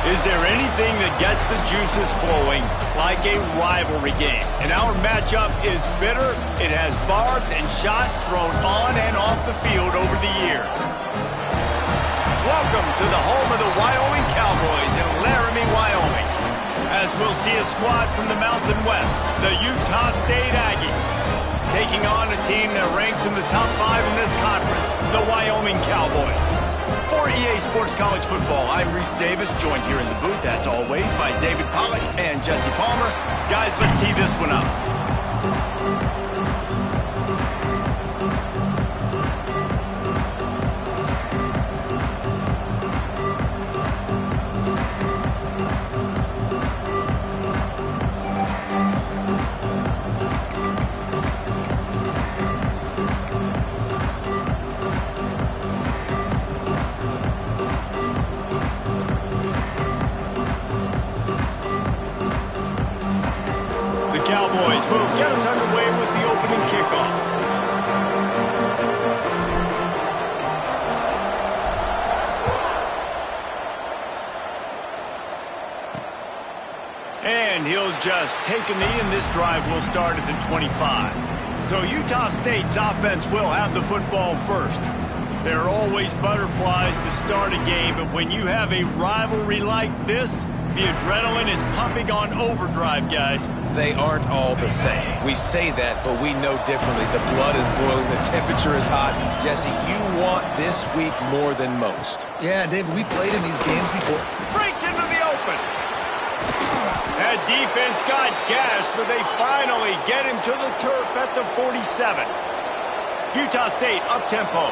Is there anything that gets the juices flowing like a rivalry game? And our matchup is bitter. It has barbs and shots thrown on and off the field over the years. Welcome to the home of the Wyoming Cowboys in Laramie, Wyoming. As we'll see a squad from the Mountain West, the Utah State Aggies, taking on a team that ranks in the top 5 in this conference, the Wyoming Cowboys. For EA Sports College Football, I'm Reese Davis, joined here in the booth, as always, by David Pollack and Jesse Palmer. Guys, let's tee this one up. Cowboys will get us underway with the opening kickoff. And he'll just take a knee, and this drive will start at the 25. So Utah State's offense will have the football first. There are always butterflies to start a game, but when you have a rivalry like this, the adrenaline is pumping on overdrive, guys. They aren't all the same. We say that, but we know differently. The blood is boiling. The temperature is hot. Jesse, you want this week more than most. Yeah, David, we played in these games before. Breaks into the open. That defense got gashed, but they finally get him to the turf at the 47. Utah State up-tempo.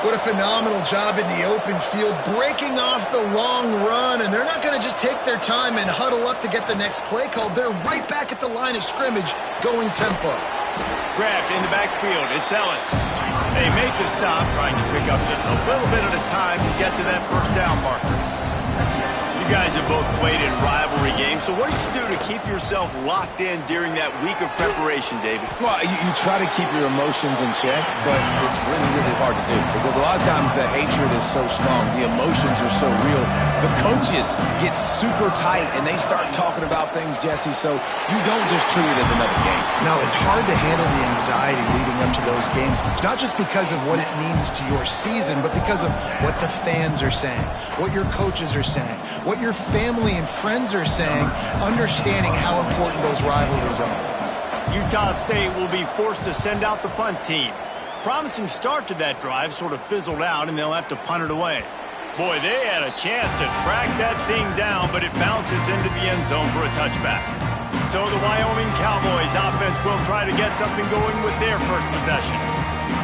What a phenomenal job in the open field, breaking off the long run, and they're not going to just take their time and huddle up to get the next play called. They're right back at the line of scrimmage, going tempo. Grabbed in the backfield, it's Ellis. They make the stop, trying to pick up just a little bit at a time to get to that first down marker. You guys have both played in rivalry games, so what do you do to keep yourself locked in during that week of preparation, David? Well, you try to keep your emotions in check, but it's really, really hard to do because a lot of times the hatred is so strong, the emotions are so real. The coaches get super tight, and they start talking about things, Jesse, so you don't just treat it as another game. No, it's hard to handle the anxiety leading up to those games, not just because of what it means to your season, but because of what the fans are saying, what your coaches are saying, what your family and friends are saying, understanding how important those rivalries are. Utah State will be forced to send out the punt team. Promising start to that drive sort of fizzled out, and they'll have to punt it away. Boy, they had a chance to track that thing down, but it bounces into the end zone for a touchback. So the Wyoming Cowboys offense will try to get something going with their first possession.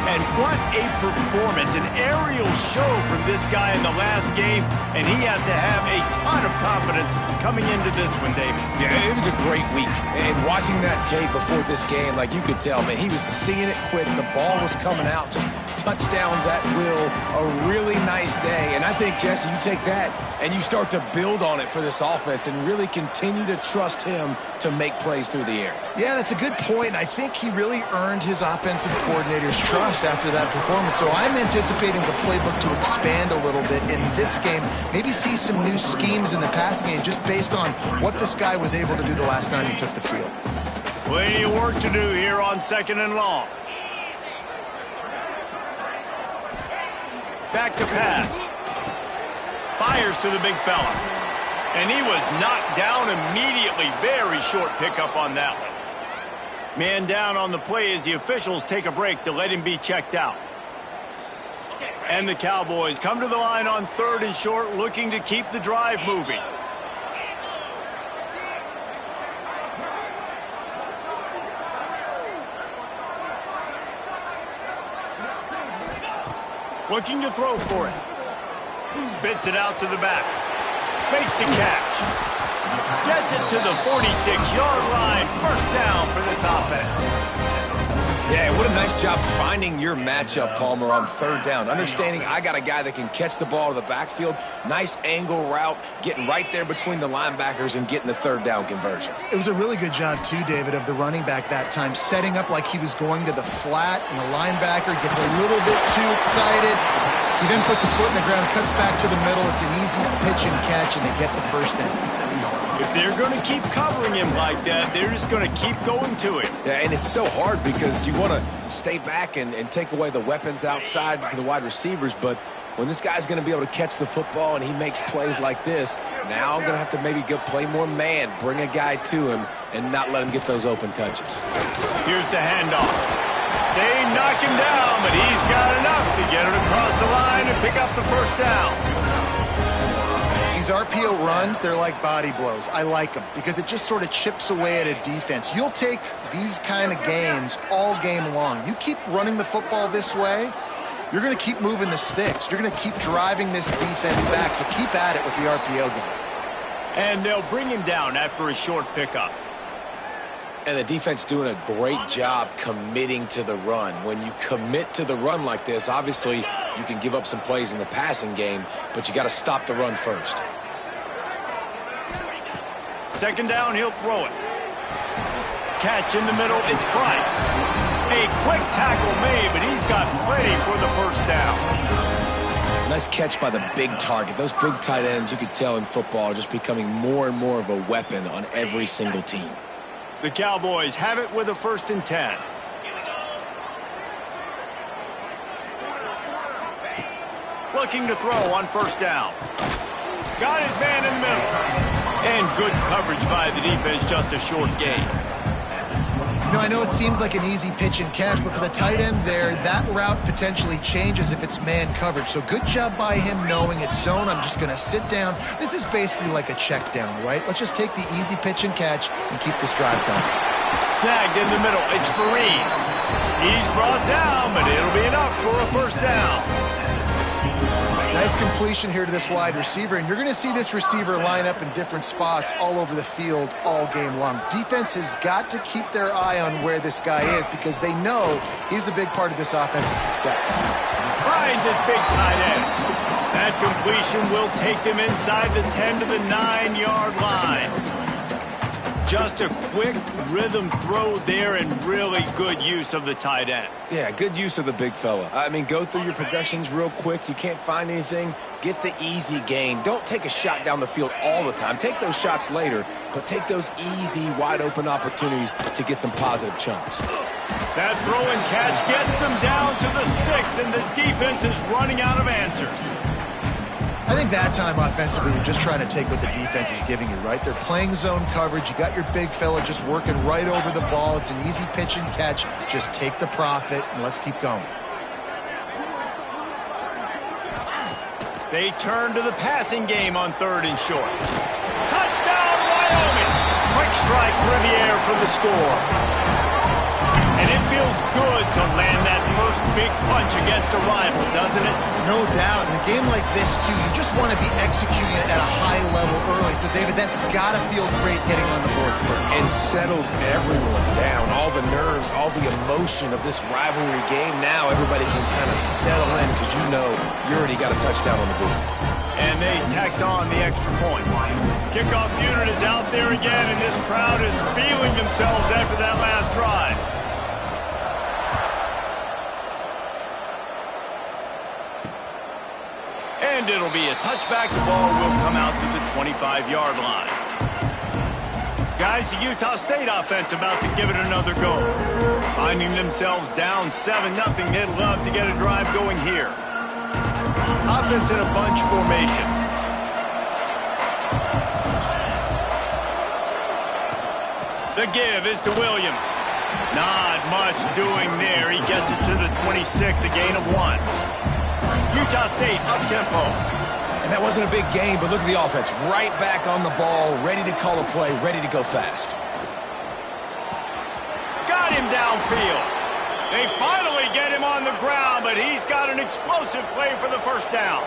And what a performance, an aerial show from this guy in the last game, and he has to have a ton of confidence coming into this one, David. Yeah, it was a great week. And watching that tape before this game, like you could tell, man, he was seeing it quick. The ball was coming out, just touchdowns at will. A really nice day. And I think, Jesse, you take that and you start to build on it for this offense and really continue to trust him to make plays through the air. Yeah, that's a good point, and I think he really earned his offensive coordinator's trust after that performance. So I'm anticipating the playbook to expand a little bit in this game, maybe see some new schemes in the passing game just based on what this guy was able to do the last time he took the field. Plenty of work to do here on 2nd and long. Back to pass. Fires to the big fella. And he was knocked down immediately. Very short pickup on that one. Man down on the play as the officials take a break to let him be checked out. And the Cowboys come to the line on 3rd and short, looking to keep the drive moving. Looking to throw for it. Spits it out to the back. Makes the catch. Gets it to the 46-yard line. First down for this offense. Yeah, what a nice job finding your matchup, Palmer, on 3rd down. Understanding I got a guy that can catch the ball to the backfield. Nice angle route, getting right there between the linebackers and getting the 3rd down conversion. It was a really good job, too, David, of the running back that time, setting up like he was going to the flat, and the linebacker gets a little bit too excited. He then puts his foot in the ground, cuts back to the middle. It's an easy pitch and catch, and they get the first down. If they're going to keep covering him like that, they're just going to keep going to him. Yeah, and it's so hard because you want to stay back and take away the weapons outside to the wide receivers, but when this guy's going to be able to catch the football and he makes plays like this, now I'm going to have to maybe go play more man, bring a guy to him, and not let him get those open touches. Here's the handoff. They knock him down, but he's got enough to get it across the line and pick up the first down. These RPO runs, they're like body blows. I like them because it just sort of chips away at a defense. You'll take these kind of gains all game long. You keep running the football this way, you're going to keep moving the sticks. You're going to keep driving this defense back, so keep at it with the RPO game. And they'll bring him down after a short pickup. And the defense doing a great job committing to the run. When you commit to the run like this, obviously you can give up some plays in the passing game, but you got to stop the run first. 2nd down, he'll throw it. Catch in the middle, it's Price. A quick tackle made, but he's got plenty for the first down. Nice catch by the big target. Those big tight ends, you could tell in football, are just becoming more and more of a weapon on every single team. The Cowboys have it with a 1st and 10. Looking to throw on 1st down. Got his man in the middle. And good coverage by the defense, just a short gain. You know, I know it seems like an easy pitch and catch, but for the tight end there, that route potentially changes if it's man coverage. So good job by him knowing it's zone. I'm just going to sit down. This is basically like a check down, right? Let's just take the easy pitch and catch and keep this drive going. Snagged in the middle. It's Fareed. He's brought down, but it'll be enough for a first down. Nice completion here to this wide receiver, and you're going to see this receiver line up in different spots all over the field all game long. Defense has got to keep their eye on where this guy is because they know he's a big part of this offense's success. Finds his big tight end. That completion will take them inside the 10 to the 9-yard line. Just a quick rhythm throw there and really good use of the tight end. Yeah, good use of the big fella. I mean, go through your progressions real quick. You can't find anything. Get the easy gain. Don't take a shot down the field all the time. Take those shots later, but take those easy, wide-open opportunities to get some positive chunks. That throw and catch gets them down to the 6, and the defense is running out of answers. I think that time offensively, you're just trying to take what the defense is giving you, right? They're playing zone coverage. You got your big fella just working right over the ball. It's an easy pitch and catch. Just take the profit, and let's keep going. They turn to the passing game on 3rd and short. Touchdown, Wyoming! Quick strike through the air for the score. And it feels good to land that first big punch against a rival, doesn't it? No doubt. In a game like this, too, you just want to be executing it at a high level early. So, David, that's got to feel great getting on the board first. And settles everyone down. All the nerves, all the emotion of this rivalry game. Now everybody can kind of settle in because you know you already got a touchdown on the board. And they tacked on the extra point. Kickoff unit is out there again, and this crowd is feeling themselves after that last drive. And it'll be a touchback. The ball will come out to the 25-yard line. Guys, the Utah State offense about to give it another go. Finding themselves down 7-0, they'd love to get a drive going here. Offense in a bunch formation. The give is to Williams. Not much doing there. He gets it to the 26, a gain of 1. Utah State up-tempo. And that wasn't a big game, but look at the offense. Right back on the ball, ready to call a play, ready to go fast. Got him downfield. They finally get him on the ground, but he's got an explosive play for the first down.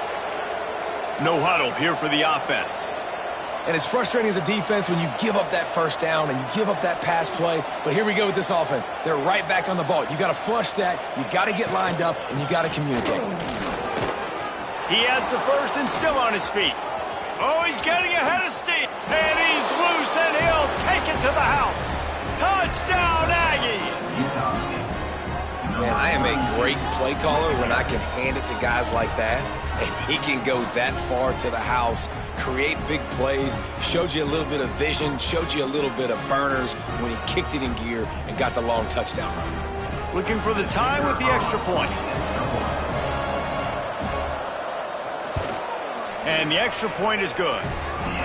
No huddle here for the offense. And it's frustrating as a defense when you give up that first down and you give up that pass play. But here we go with this offense. They're right back on the ball. You got to flush that. You got to get lined up, and you got to communicate. He has the first and still on his feet. Oh, he's getting ahead of steam. And he's loose, and he'll take it to the house. Touchdown, Aggies! Man, I am a great play caller when I can hand it to guys like that, and he can go that far to the house, create big plays, showed you a little bit of vision, showed you a little bit of burners when he kicked it in gear and got the long touchdown run. Looking for the time with the extra point. And the extra point is good.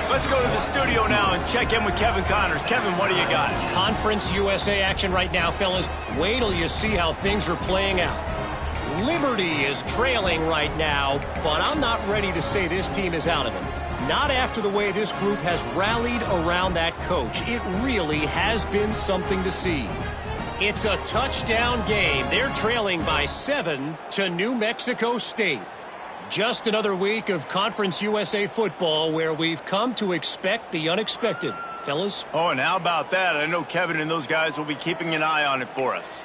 Let's go to the studio now and check in with Kevin Connors. Kevin, what do you got? Conference USA action right now, fellas. Wait till you see how things are playing out. Liberty is trailing right now, but I'm not ready to say this team is out of it. Not after the way this group has rallied around that coach. It really has been something to see. It's a touchdown game. They're trailing by 7 to New Mexico State. Just another week of Conference USA football where we've come to expect the unexpected. Fellas? Oh, and how about that? I know Kevin and those guys will be keeping an eye on it for us.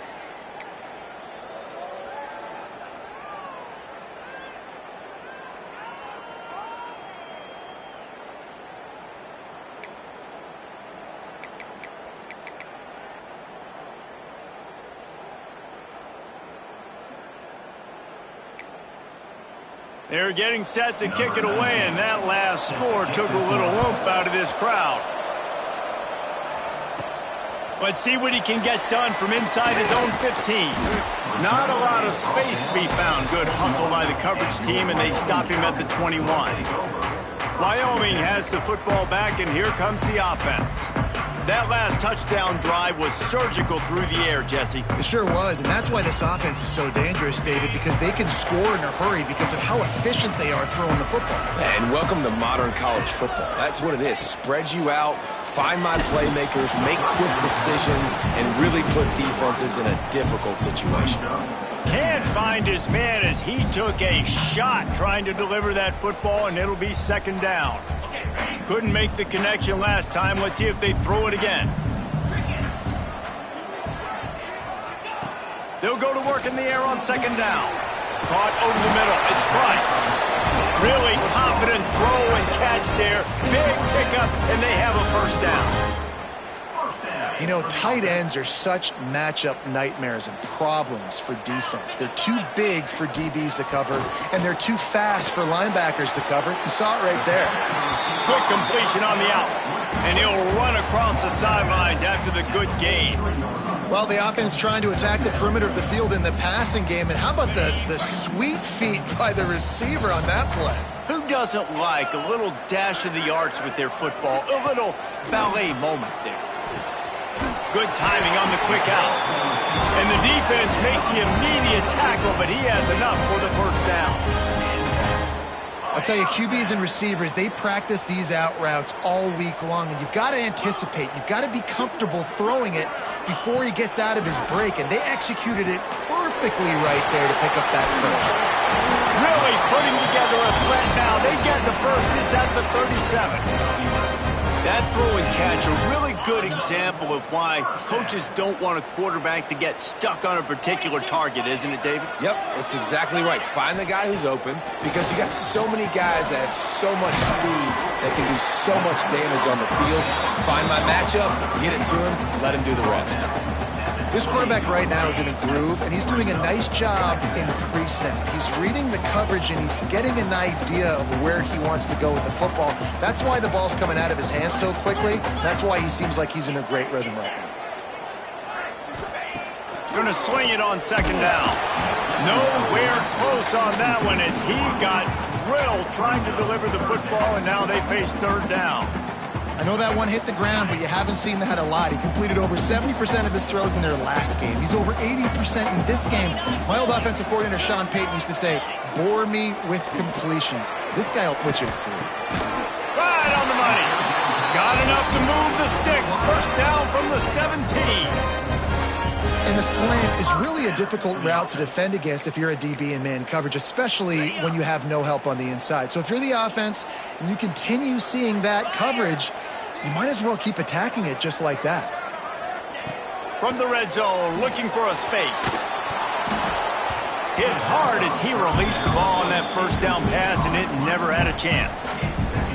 They're getting set to kick it away, and that last score took a little oomph out of this crowd. Let's see what he can get done from inside his own 15. Not a lot of space to be found. Good hustle by the coverage team, and they stop him at the 21. Wyoming has the football back, and here comes the offense. That last touchdown drive was surgical through the air, Jesse. It sure was, and that's why this offense is so dangerous, David, because they can score in a hurry because of how efficient they are throwing the football. And welcome to modern college football. That's what it is. Spread you out, find my playmakers, make quick decisions, and really put defenses in a difficult situation. Can't find his man as he took a shot trying to deliver that football, and it'll be second down. Couldn't make the connection last time. Let's see if they throw it again. They'll go to work in the air on second down. Caught over the middle. It's Price. Really confident throw and catch there. Big pickup, and they have a first down. You know, tight ends are such matchup nightmares and problems for defense. They're too big for DBs to cover, and they're too fast for linebackers to cover. You saw it right there. Quick completion on the out, and he'll run across the sidelines after the good gain. Well, the offense trying to attack the perimeter of the field in the passing game, and how about the sweet feet by the receiver on that play? Who doesn't like a little dash of the arts with their football, a little ballet moment there? Good timing on the quick out. And the defense makes the immediate tackle, but he has enough for the first down. I'll tell you, QBs and receivers, they practice these out routes all week long, and you've got to anticipate. You've got to be comfortable throwing it before he gets out of his break, and they executed it perfectly right there to pick up that first. Really putting together a threat now. They get the first. It's at the 37. That throw and catch, a really good example of why coaches don't want a quarterback to get stuck on a particular target, isn't it, David? Yep, it's exactly right. Find the guy who's open, because you got so many guys that have so much speed that can do so much damage on the field. Find my matchup, get it to him, let him do the rest. This quarterback right now is in a groove, and he's doing a nice job in pre-snap. He's reading the coverage, and he's getting an idea of where he wants to go with the football. That's why the ball's coming out of his hands so quickly. That's why he seems like he's in a great rhythm right now. Going to swing it on second down. Nowhere close on that one as he got drilled trying to deliver the football, and now they face third down. I know that one hit the ground, but you haven't seen that a lot. He completed over 70% of his throws in their last game. He's over 80% in this game. My old offensive coordinator, Sean Payton, used to say, bore me with completions. This guy will put you to sleep. Right on the money. Got enough to move the sticks. First down from the 17. And the slant is really a difficult route to defend against if you're a DB in man coverage, especially when you have no help on the inside. So if you're the offense and you continue seeing that coverage, you might as well keep attacking it just like that. From the red zone, looking for a space. Hit hard as he released the ball on that first down pass, and it never had a chance.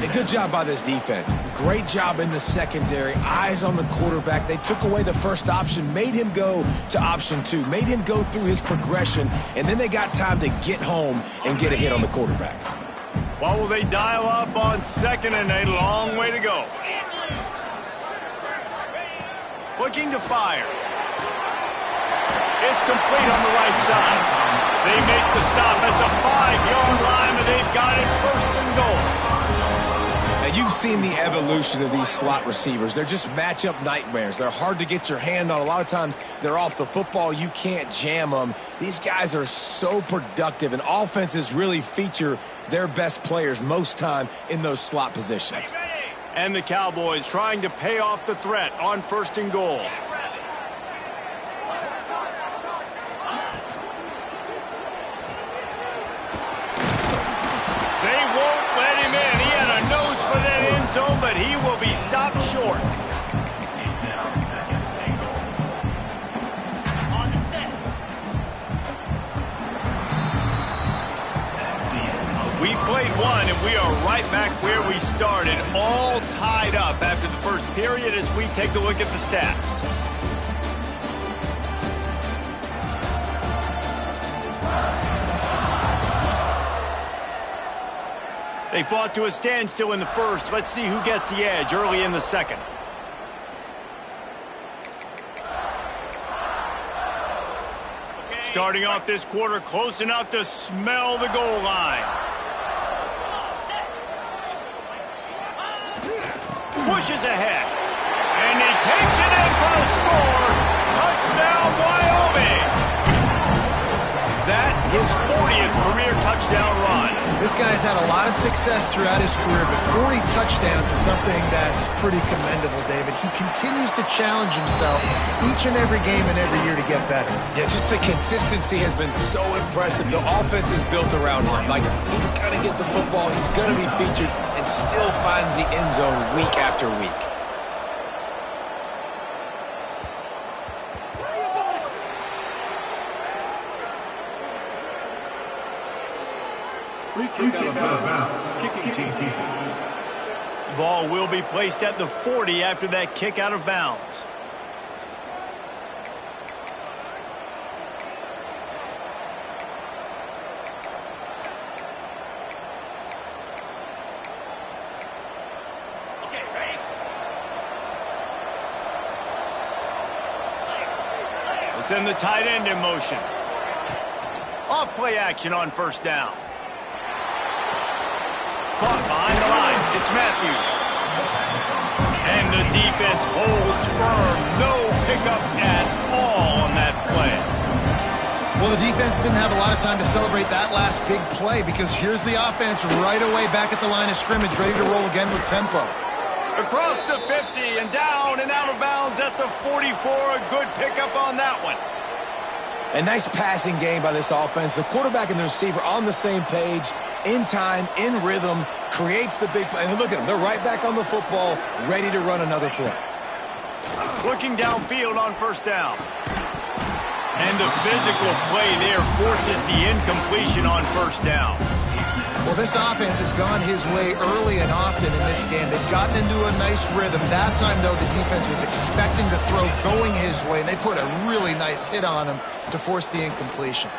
A good job by this defense. Great job in the secondary. Eyes on the quarterback. They took away the first option, made him go to option 2, made him go through his progression, and then they got time to get home and get a hit on the quarterback. What will they dial up on second and a long way to go? Looking to fire. It's complete on the right side. They make the stop at the 5-yard line, and they've got it first and goal. Now, you've seen the evolution of these slot receivers. They're just matchup nightmares. They're hard to get your hand on. A lot of times, they're off the football. You can't jam them. These guys are so productive, and offenses really feature their best players most time in those slot positions. And the Cowboys trying to pay off the threat on first and goal. They won't let him in. He had a nose for that end zone, but he will be stopped short. We played one, and we are right back where we started, all tied up after the first period as we take a look at the stats. They fought to a standstill in the first. Let's see who gets the edge early in the second. Starting off this quarter close enough to smell the goal line. Pushes ahead. And he takes it in for the score. Touchdown, Wyoming. That his 40th career touchdown run. This guy's had a lot of success throughout his career, but 40 touchdowns is something that's pretty commendable, David. He continues to challenge himself each and every game and every year to get better. Yeah, just the consistency has been so impressive. The offense is built around him. Like, he's going to get the football, he's going to be featured, and still finds the end zone week after week. Ball will be placed at the 40 after that kick out of bounds. Okay, ready? We'll send the tight end in motion. Off play action on first down. Caught behind the line. It's Matthews. And the defense holds firm. No pickup at all on that play. Well, the defense didn't have a lot of time to celebrate that last big play because here's the offense right away back at the line of scrimmage, ready to roll again with tempo. Across the 50 and down and out of bounds at the 44. A good pickup on that one. A nice passing game by this offense. The quarterback and the receiver on the same page. in time, in rhythm, creates the big play. And look at them. They're right back on the football, ready to run another play. Looking downfield on first down. And the physical play there forces the incompletion on first down. Well, this offense has gone his way early and often in this game. They've gotten into a nice rhythm. That time, though, the defense was expecting the throw going his way, and they put a really nice hit on him to force the incompletion.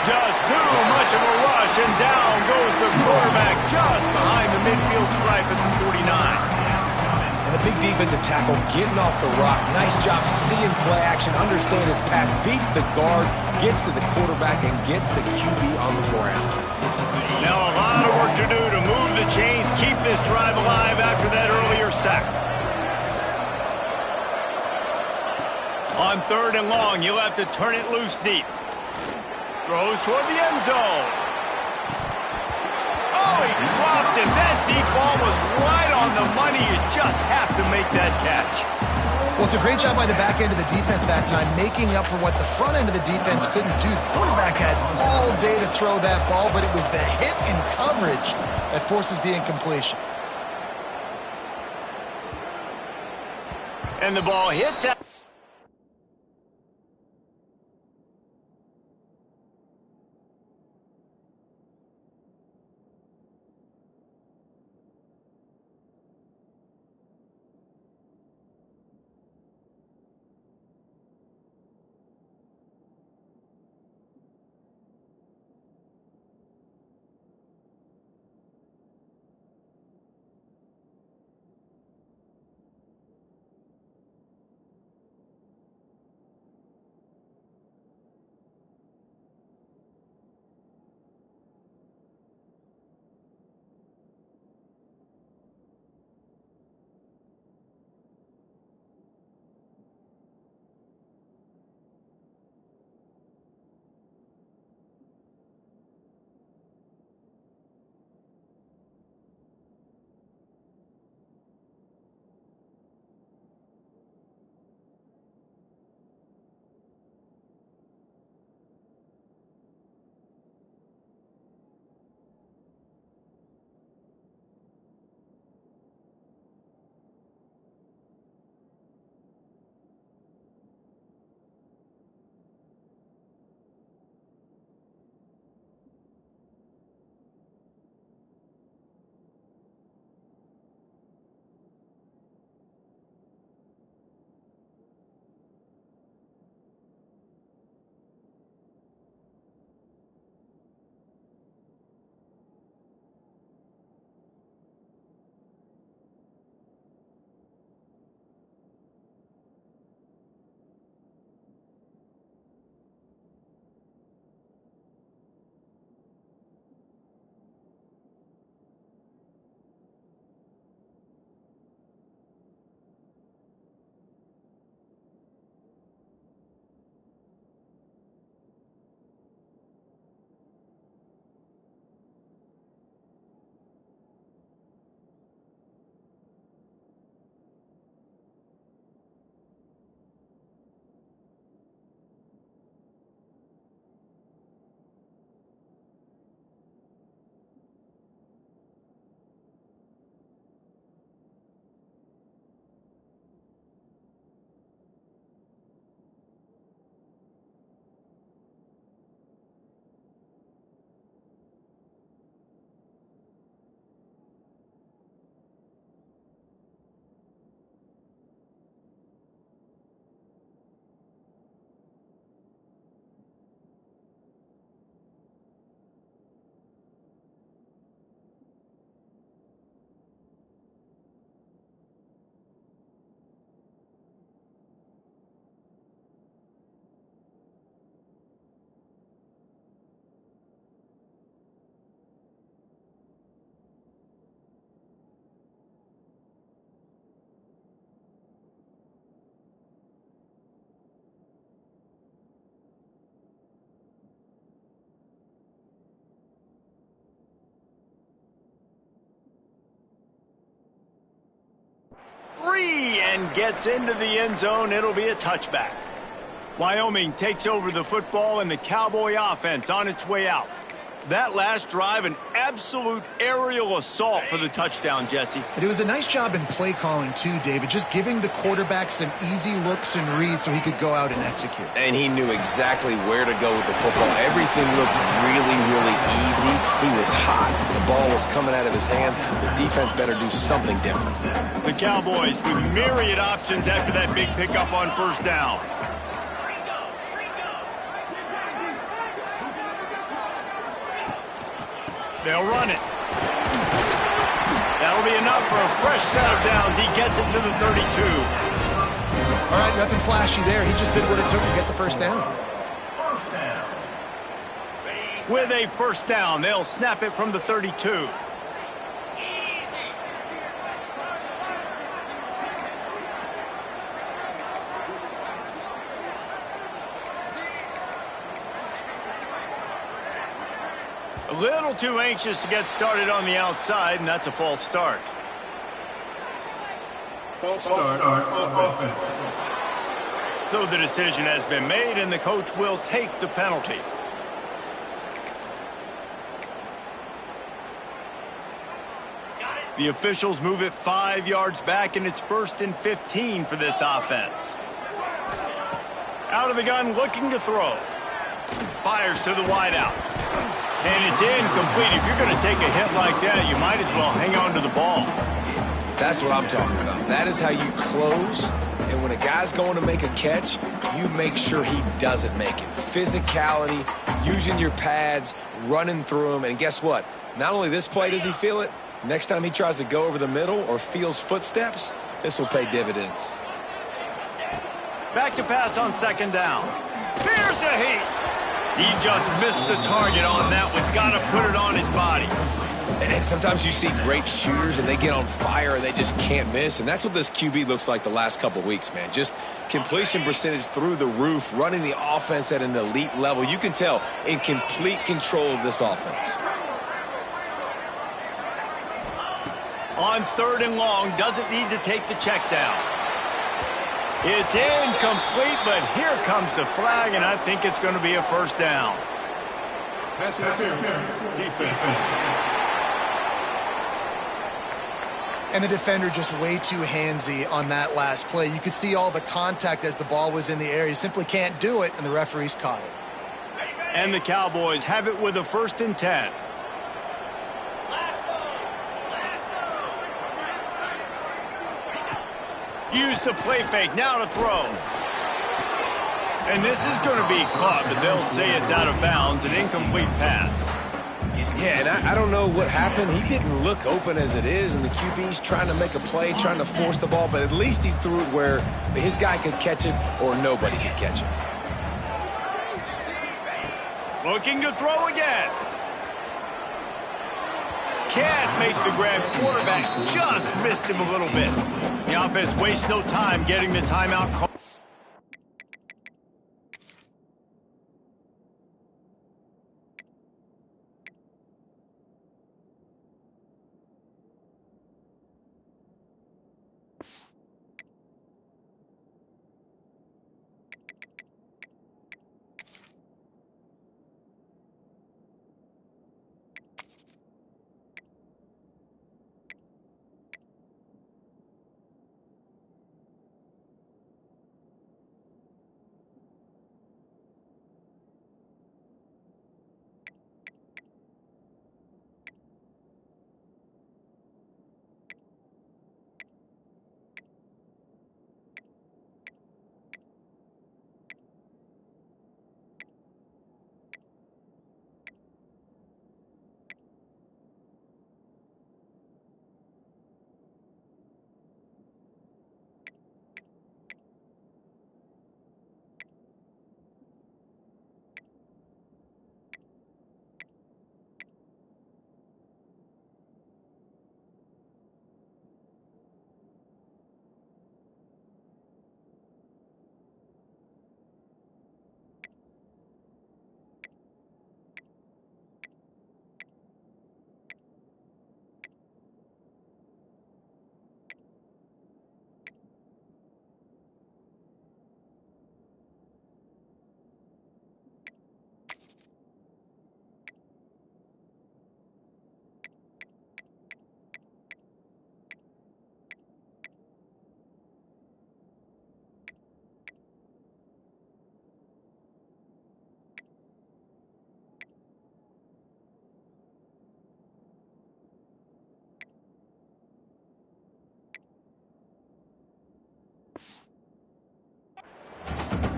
Just too much of a rush, and down goes the quarterback just behind the midfield stripe at the 49. And the big defensive tackle getting off the rock. Nice job seeing play action, understand his pass, beats the guard, gets to the quarterback, and gets the QB on the ground. Now a lot of work to do to move the chains, keep this drive alive after that earlier sack. On 3rd and long, you'll have to turn it loose deep. Throws toward the end zone. Oh, he dropped it. That deep ball was right on the money. You just have to make that catch. Well, it's a great job by the back end of the defense that time, making up for what the front end of the defense couldn't do. The quarterback had all day to throw that ball, but it was the hit and coverage that forces the incompletion. And the ball hits out. And gets into the end zone. It'll be a touchback. Wyoming takes over the football and the Cowboy offense on its way out. That last drive, an absolute aerial assault for the touchdown, Jesse. But it was a nice job in play calling too, David, just giving the quarterback some easy looks and reads so he could go out and execute. And he knew exactly where to go with the football. Everything looked really, really easy. He was hot. The ball was coming out of his hands. The defense better do something different. The Cowboys with myriad options after that big pickup on first down. They'll run it. That'll be enough for a fresh set of downs. He gets it to the 32. All right, nothing flashy there. He just did what it took to get the first down. With a first down, they'll snap it from the 32. A little too anxious to get started on the outside, and that's a false start. False start offense. So the decision has been made, and the coach will take the penalty. The officials move it 5 yards back, and it's 1st and 15 for this offense. Out of the gun, looking to throw. Fires to the wideout. And it's incomplete. If you're going to take a hit like that, you might as well hang on to the ball. That's what I'm talking about. That is how you close. And when a guy's going to make a catch, you make sure he doesn't make it. Physicality, using your pads, running through them. And guess what? Not only this play does he feel it, next time he tries to go over the middle or feels footsteps, this will pay dividends. Back to pass on second down. Here's a heat. He just missed the target on that one. Got to put it on his body. And sometimes you see great shooters and they get on fire and they just can't miss. And that's what this QB looks like the last couple weeks, man. Just completion percentage through the roof, running the offense at an elite level. You can tell in complete control of this offense. On 3rd and long, doesn't need to take the check down. It's incomplete, but here comes the flag, and I think it's going to be a first down. Pass interference. Defense. And the defender just way too handsy on that last play. You could see all the contact as the ball was in the air. You simply can't do it, and the referees caught it. And the Cowboys have it with a 1st and 10. Use the play fake, now to throw. And this is going to be caught, but they'll say it's out of bounds, an incomplete pass. Yeah, and I don't know what happened. He didn't look open as it is, and the QB's trying to make a play, trying to force the ball, but at least he threw it where his guy could catch it or nobody could catch it. Looking to throw again. Can't make the grab. Quarterback just missed him a little bit. The offense wastes no time getting the timeout call.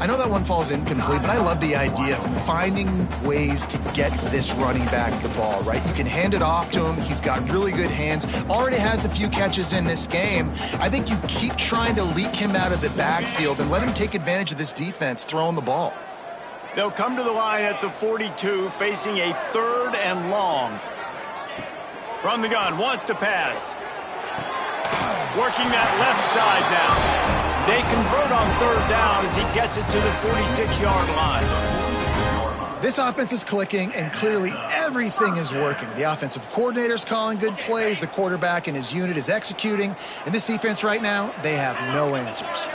I know that one falls incomplete, but I love the idea of finding ways to get this running back the ball, right? You can hand it off to him. He's got really good hands. Already has a few catches in this game. I think you keep trying to leak him out of the backfield and let him take advantage of this defense throwing the ball. They'll come to the line at the 42, facing a 3rd and long. From the gun, wants to pass. Working that left side now. They convert on 3rd down as he gets it to the 46-yard line. This offense is clicking, and clearly everything is working. The offensive coordinator's calling good plays. The quarterback and his unit is executing. And this defense right now, they have no answers.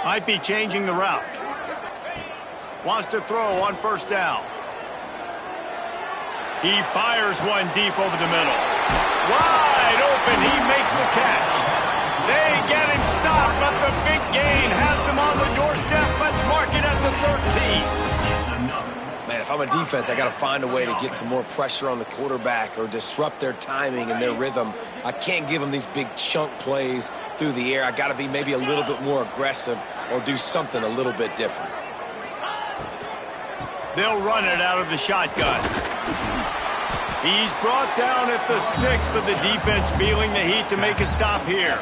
Might be changing the route. Wants to throw on 1st down. He fires one deep over the middle. Wide open, he makes the catch. They get him stopped, but the big gain has them on the doorstep. Let's mark it at the 13. Man, if I'm a defense, I got to find a way to get some more pressure on the quarterback or disrupt their timing and their rhythm. I can't give them these big chunk plays through the air. I got to be maybe a little bit more aggressive or do something a little bit different. They'll run it out of the shotgun. He's brought down at the 6, but the defense feeling the heat to make a stop here.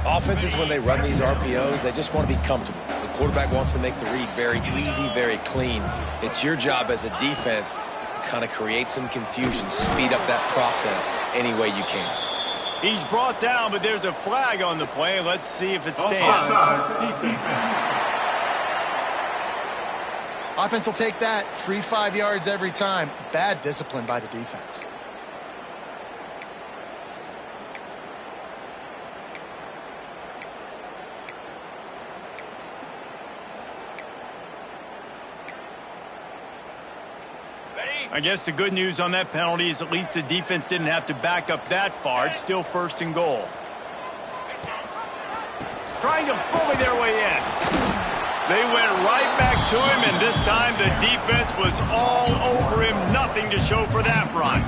Offenses, when they run these RPOs, they just want to be comfortable. The quarterback wants to make the read very easy, very clean. It's your job as a defense to kind of create some confusion, speed up that process any way you can. He's brought down, but there's a flag on the play. Let's see if it stands. Offense will take that. Free 5 yards every time. Bad discipline by the defense. I guess the good news on that penalty is at least the defense didn't have to back up that far. It's still 1st and goal. Trying to bully their way in. They went right back to him, and this time the defense was all over him. Nothing to show for that run.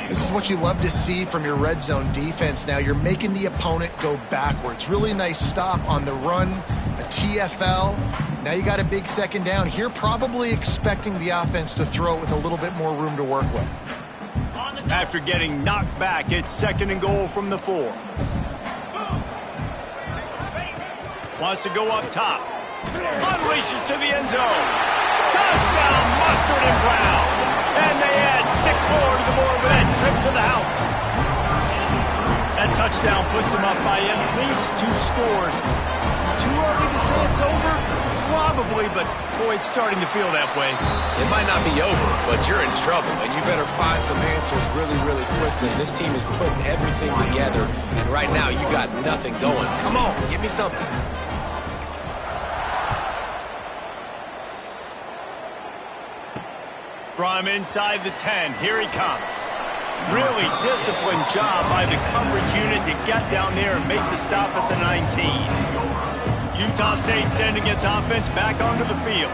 This is what you love to see from your red zone defense now. You're making the opponent go backwards. Really nice stop on the run, a TFL. Now you got a big 2nd down. Here probably expecting the offense to throw it with a little bit more room to work with. After getting knocked back, it's 2nd and goal from the 4. Wants to go up top. Unleashes to the end zone. Touchdown, Mustard and Brown. And they add 6 more to the board with that trip to the house. That touchdown puts them up by at least 2 scores. Too early to say it's over? Probably, but boy, it's starting to feel that way. It might not be over, but you're in trouble, and you better find some answers really, really quickly. This team is putting everything together, and right now you got nothing going. Come on, give me something. From inside the 10, here he comes. Really disciplined job by the coverage unit to get down there and make the stop at the 19. Utah State sending its offense back onto the field.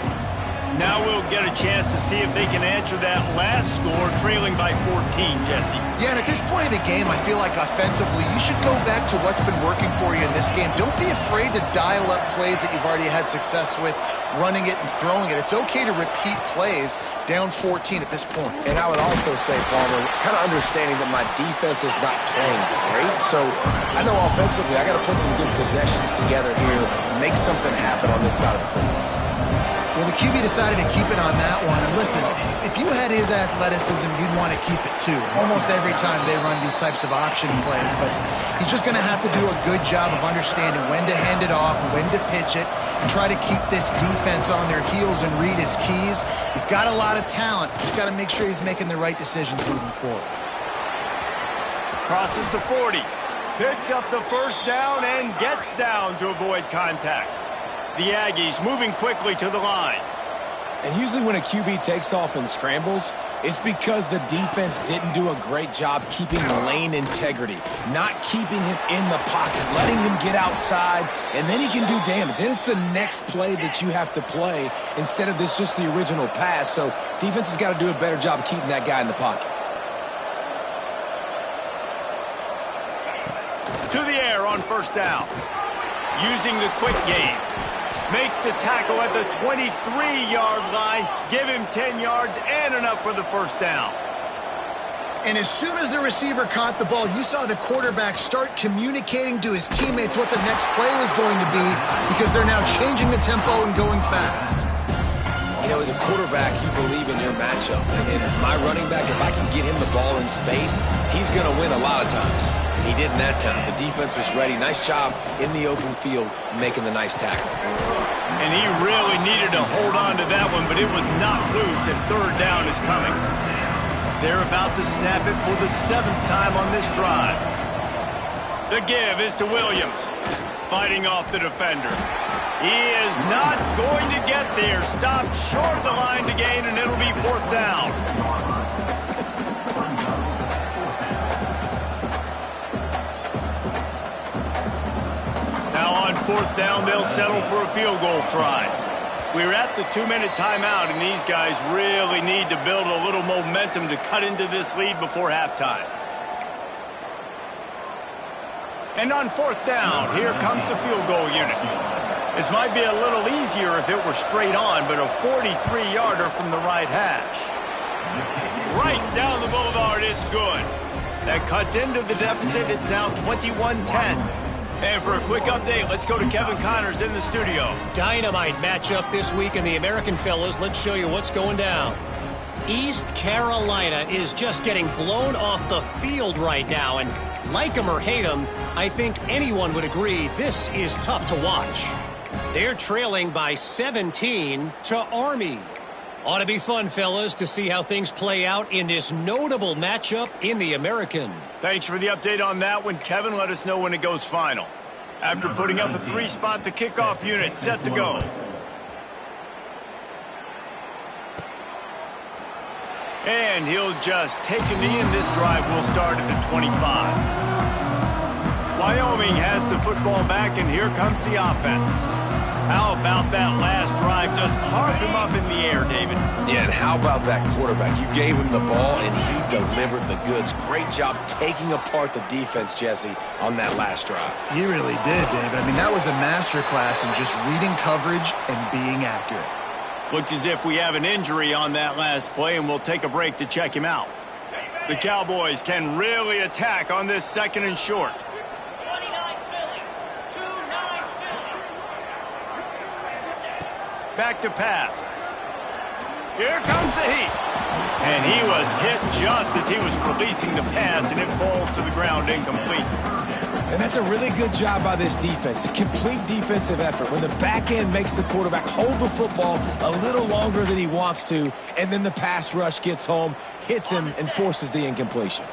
Now we'll get a chance to see if they can answer that last score, trailing by 14, Jesse. Yeah, and at this point of the game, I feel like offensively, you should go back to what's been working for you in this game. Don't be afraid to dial up plays that you've already had success with, running it and throwing it. It's okay to repeat plays down 14 at this point. And I would also say, Palmer, kind of understanding that my defense is not playing great, so I know offensively I got to put some good possessions together here, make something happen on this side of the football. Well, the QB decided to keep it on that one. And listen, if you had his athleticism, you'd want to keep it too. Almost every time they run these types of option plays. But he's just going to have to do a good job of understanding when to hand it off, when to pitch it, and try to keep this defense on their heels and read his keys. He's got a lot of talent. Just got to make sure he's making the right decisions moving forward. Crosses the 40. Picks up the 1st down and gets down to avoid contact. The Aggies moving quickly to the line. And usually when a QB takes off and scrambles, it's because the defense didn't do a great job keeping lane integrity, not keeping him in the pocket, letting him get outside, and then he can do damage. Then it's the next play that you have to play instead of this just the original pass. So defense has got to do a better job of keeping that guy in the pocket. To the air on first down. Using the quick game. Makes the tackle at the 23-yard line. Give him 10 yards and enough for the first down. And as soon as the receiver caught the ball, you saw the quarterback start communicating to his teammates what the next play was going to be because they're now changing the tempo and going fast. You know, as a quarterback, you believe in your matchup. And my running back, if I can get him the ball in space, he's going to win a lot of times. He didn't that time. The defense was ready. Nice job in the open field making the nice tackle. And he really needed to hold on to that one, but it was not loose, and third down is coming. They're about to snap it for the 7th time on this drive. The give is to Williams, fighting off the defender. He is not going to get there. Stopped short of the line to gain, and it'll be 4th down. Now on 4th down, they'll settle for a field goal try. We're at the 2-minute timeout, and these guys really need to build a little momentum to cut into this lead before halftime. And on 4th down, here comes the field goal unit. This might be a little easier if it were straight on, but a 43-yarder from the right hash. Right down the boulevard, it's good. That cuts into the deficit. It's now 21-10. And for a quick update, let's go to Kevin Connors in the studio. Dynamite matchup this week in the American, fellas. Let's show you what's going down. East Carolina is just getting blown off the field right now, and like them or hate them, I think anyone would agree this is tough to watch. They're trailing by 17 to Army. Ought to be fun, fellas, to see how things play out in this notable matchup in the American. Thanks for the update on that one, Kevin. Let us know when it goes final. After putting up a 3-spot, the kickoff unit set to go. And he'll just take a knee, and this drive will start at the 25. Wyoming has the football back, and here comes the offense. How about that last drive? Just carved him up in the air, David. Yeah, and how about that quarterback? You gave him the ball, and he delivered the goods. Great job taking apart the defense, Jesse, on that last drive. He really did, David. I mean, that was a masterclass in just reading coverage and being accurate. Looks as if we have an injury on that last play, and we'll take a break to check him out. The Cowboys can really attack on this 2nd and short. Back to pass. Here comes the heat. And he was hit just as he was releasing the pass, and it falls to the ground incomplete. And that's a really good job by this defense. A complete defensive effort. When the back end makes the quarterback hold the football a little longer than he wants to, and then the pass rush gets home, hits him, and forces the incompletion.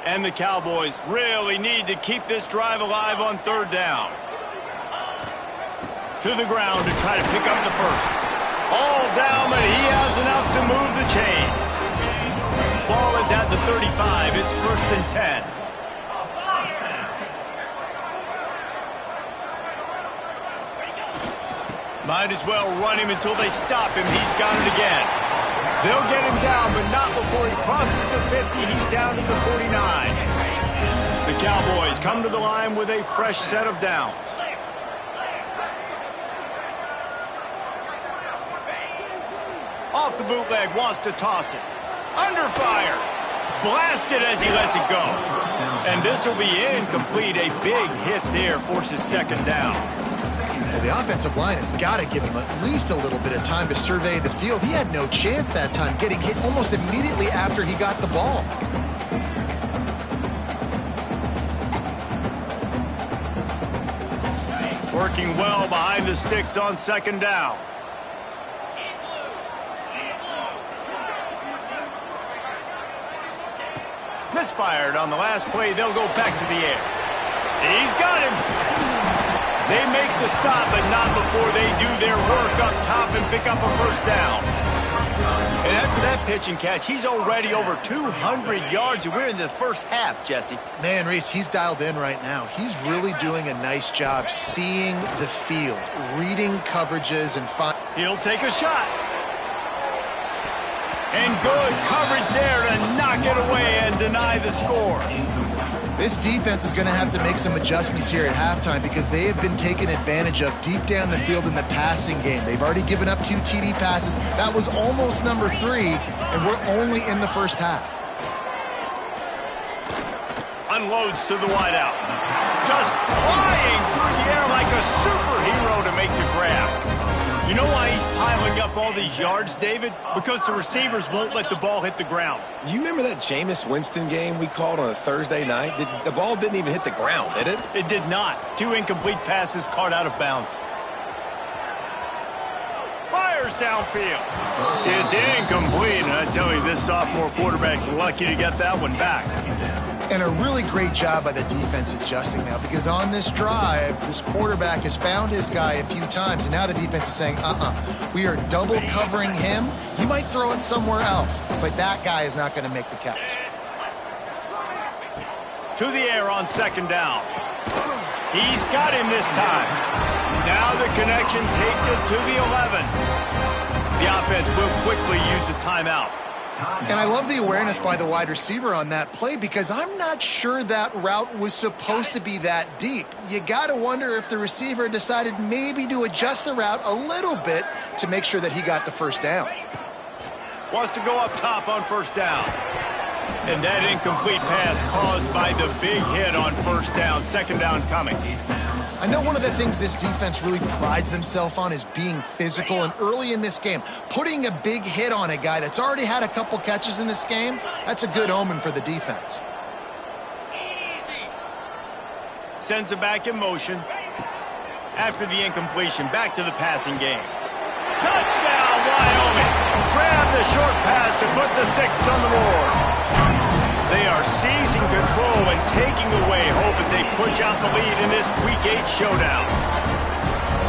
And the Cowboys really need to keep this drive alive on 3rd down. To the ground to try to pick up the first. All down, but he has enough to move the chains. Ball is at the 35. It's 1st and 10. Might as well run him until they stop him. He's got it again. They'll get him down, but not before he crosses the 50. He's down to the 49. The Cowboys come to the line with a fresh set of downs. Off the bootleg, wants to toss it. Under fire. Blasted as he lets it go. And this will be incomplete. A big hit there forces 2nd down. Well, the offensive line has got to give him at least a little bit of time to survey the field. He had no chance that time, getting hit almost immediately after he got the ball. Working well behind the sticks on 2nd down. Misfired on the last play. They'll go back to the air. He's got him. They make the stop, but not before they do their work up top and pick up a 1st down. And after that pitch and catch, he's already over 200 yards, and we're in the first half, Jesse. Man, Reese, he's dialed in right now. He's really doing a nice job seeing the field, reading coverages, and He'll take a shot. And good coverage there to knock it away, and and deny the score. This defense is going to have to make some adjustments here at halftime because they have been taken advantage of deep down the field in the passing game. They've already given up 2 TD passes. That was almost number 3, and we're only in the first half. Unloads to the wideout. Just flying through the air like a superhero to make the grab. You know why he's piling up all these yards, David? Because the receivers won't let the ball hit the ground. You remember that Jameis Winston game we called on a Thursday night? The ball didn't even hit the ground, did it? It did not. 2 incomplete passes caught out of bounds. Fires downfield. It's incomplete, and I tell you, this sophomore quarterback's lucky to get that one back. And a really great job by the defense adjusting now, because on this drive, this quarterback has found his guy a few times, and now the defense is saying, we are double covering him. He might throw it somewhere else, but that guy is not going to make the catch. To the air on 2nd down. He's got him this time. Now the connection takes it to the 11. The offense will quickly use a timeout. And I love the awareness by the wide receiver on that play because I'm not sure that route was supposed to be that deep. You got to wonder if the receiver decided maybe to adjust the route a little bit to make sure that he got the first down. Wants to go up top on 1st down. And that incomplete pass caused by the big hit on 1st down. 2nd down coming. I know one of the things this defense really prides themselves on is being physical, and early in this game, putting a big hit on a guy that's already had a couple catches in this game, that's a good omen for the defense. Sends it back in motion. After the incompletion, back to the passing game. Touchdown, Wyoming! Grab the short pass to put the 6 on the board. They are seizing control and taking away hope as they push out the lead in this Week 8 showdown.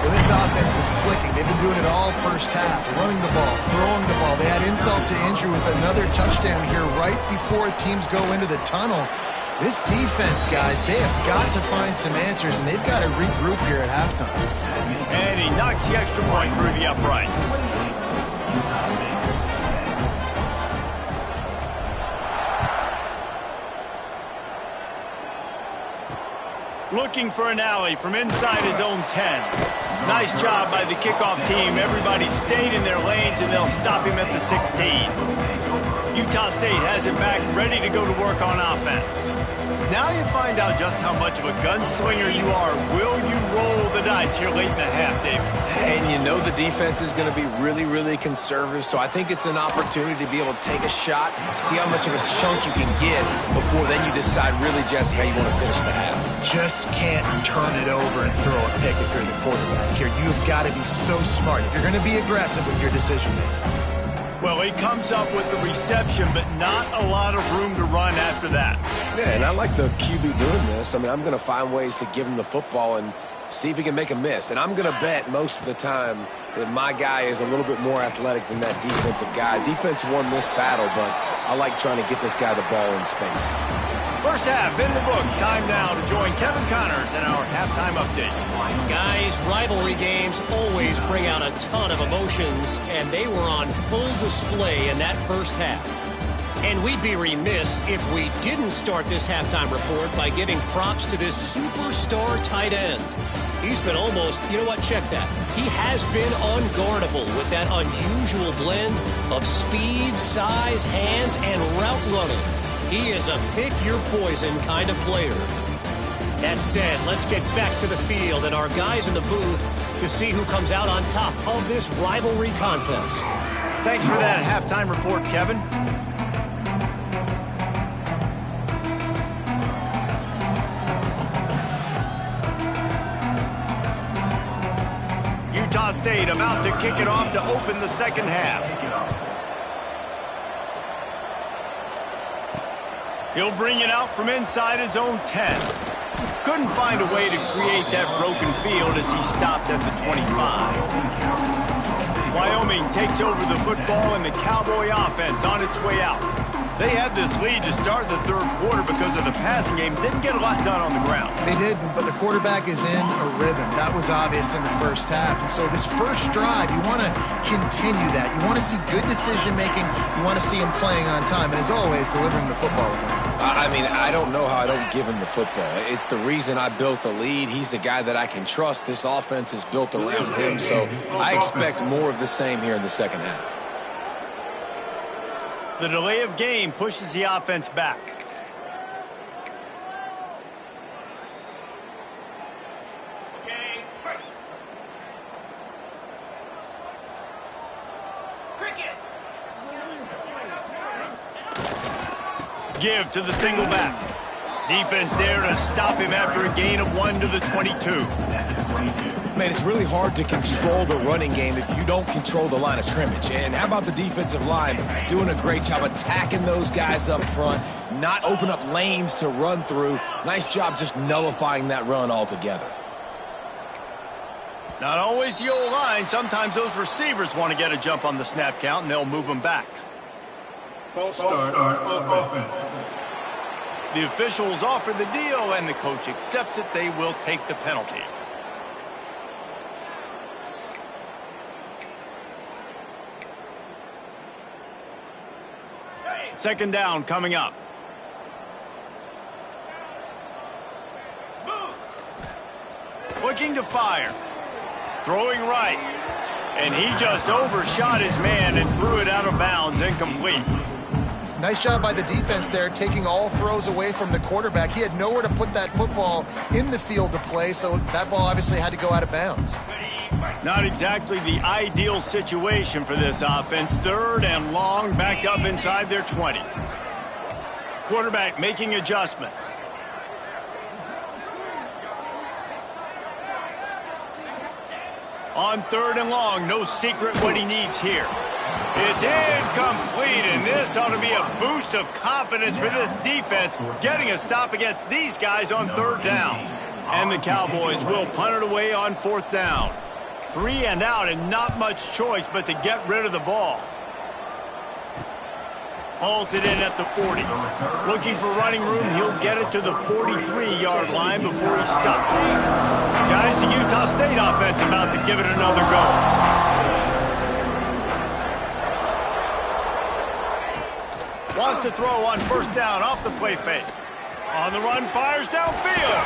Well, this offense is clicking. They've been doing it all first half, running the ball, throwing the ball. They had insult to injury with another touchdown here right before teams go into the tunnel. This defense, guys, they have got to find some answers, and they've got to regroup here at halftime. And he knocks the extra point through the uprights. Looking for an alley from inside his own 10. Nice job by the kickoff team. Everybody stayed in their lanes, and they'll stop him at the 16. Utah State has it back, ready to go to work on offense. Now you find out just how much of a gunslinger you are. Will you roll the dice here late in the half, David? And you know the defense is going to be really, really conservative, so I think it's an opportunity to be able to take a shot, see how much of a chunk you can get before then you decide really, Jesse, how you want to finish the half. Just can't turn it over and throw a pick if you're the quarterback here. You've got to be so smart if you're going to be aggressive with your decision-making. Well, he comes up with the reception, but not a lot of room to run after that. Yeah, and I like the QB doing this. I mean, I'm going to find ways to give him the football and see if he can make a miss. And I'm going to bet most of the time that my guy is a little bit more athletic than that defensive guy. Defense won this battle, but I like trying to get this guy the ball in space. First half in the books. Time now to join Kevin Connors in our halftime update. Guys, rivalry games always bring out a ton of emotions, and they were on full display in that first half. And we'd be remiss if we didn't start this halftime report by giving props to this superstar tight end. He's been almost, you know what, check that. He has been unguardable with that unusual blend of speed, size, hands, and route running. He is a pick-your-poison kind of player. That said, let's get back to the field and our guys in the booth to see who comes out on top of this rivalry contest. Thanks for that halftime report, Kevin. Utah State about to kick it off to open the second half. He'll bring it out from inside his own 10. Couldn't find a way to create that broken field as he stopped at the 25. Wyoming takes over the football and the Cowboy offense on its way out. They had this lead to start the third quarter because of the passing game. Didn't get a lot done on the ground. They did, but the quarterback is in a rhythm. That was obvious in the first half. And so this first drive, you want to continue that. You want to see good decision-making. You want to see him playing on time. And as always, delivering the football. I mean, I don't know how I don't give him the football. It's the reason I built the lead. He's the guy that I can trust. This offense is built around him, so I expect more of the same here in the second half. The delay of game pushes the offense back. Give to the single back. Defense there to stop him after a gain of 1 to the 22. Man, it's really hard to control the running game if you don't control the line of scrimmage. And how about the defensive line doing a great job attacking those guys up front, not open up lanes to run through. Nice job just nullifying that run altogether. Not always the old line. Sometimes those receivers want to get a jump on the snap count, and they'll move them back. False start on offense. The officials offer the deal, and the coach accepts it. They will take the penalty. Second down coming up. Looking to fire. Throwing right. And he just overshot his man and threw it out of bounds, incomplete. Nice job by the defense there, taking all throws away from the quarterback. He had nowhere to put that football in the field to play, so that ball obviously had to go out of bounds. Not exactly the ideal situation for this offense. Third and long, backed up inside their 20. Quarterback making adjustments. On third and long, no secret what he needs here. It's incomplete, and this ought to be a boost of confidence for this defense, getting a stop against these guys on third down. And the Cowboys will punt it away on fourth down. 3 and out, and not much choice but to get rid of the ball. Hauls it in at the 40. Looking for running room, he'll get it to the 43-yard line before he's stopped. Guys, the Utah State offense about to give it another go. Wants to throw on first down off the play fake. On the run, fires downfield.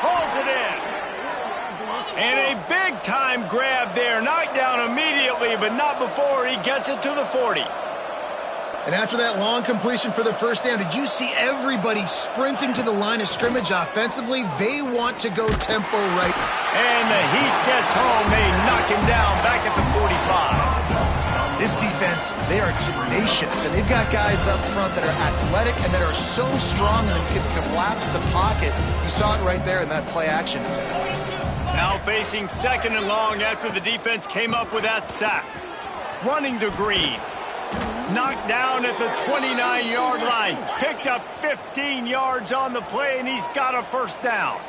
Hauls it in. And a big-time grab there. Knocked down immediately, but not before he gets it to the 40. And after that long completion for the first down, did you see everybody sprinting to the line of scrimmage offensively? They want to go tempo right. And the heat gets home. They knock him down back at the 45. This defense, they are tenacious, and they've got guys up front that are athletic and that are so strong and can collapse the pocket. You saw it right there in that play action attack. Now facing second and long after the defense came up with that sack. Running to Green. Knocked down at the 29-yard line. Picked up 15 yards on the play, and he's got a first down.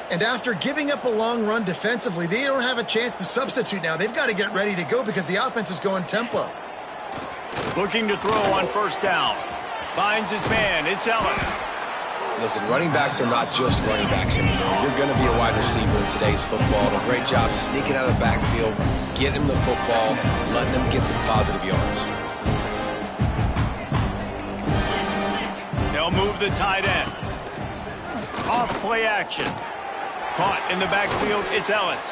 And after giving up a long run defensively, they don't have a chance to substitute now. They've got to get ready to go because the offense is going tempo. Looking to throw on first down. Finds his man. It's Ellis. Listen, running backs are not just running backs anymore. You're going to be a wide receiver in today's football. A great job sneaking out of the backfield, getting the football, letting them get some positive yards. They'll move the tight end. Off play action. Caught in the backfield, it's Ellis.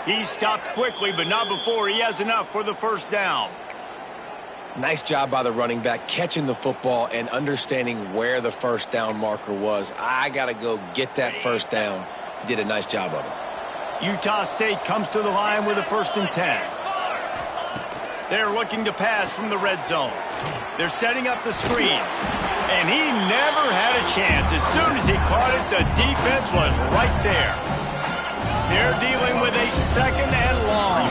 He stopped quickly, but not before he has enough for the first down. Nice job by the running back catching the football and understanding where the first down marker was. I got to go get that first down. He did a nice job of it. Utah State comes to the line with a 1st and 10. They're looking to pass from the red zone. They're setting up the screen. And he never had a chance. As soon as he caught it, the defense was right there. They're dealing with a 2nd and long.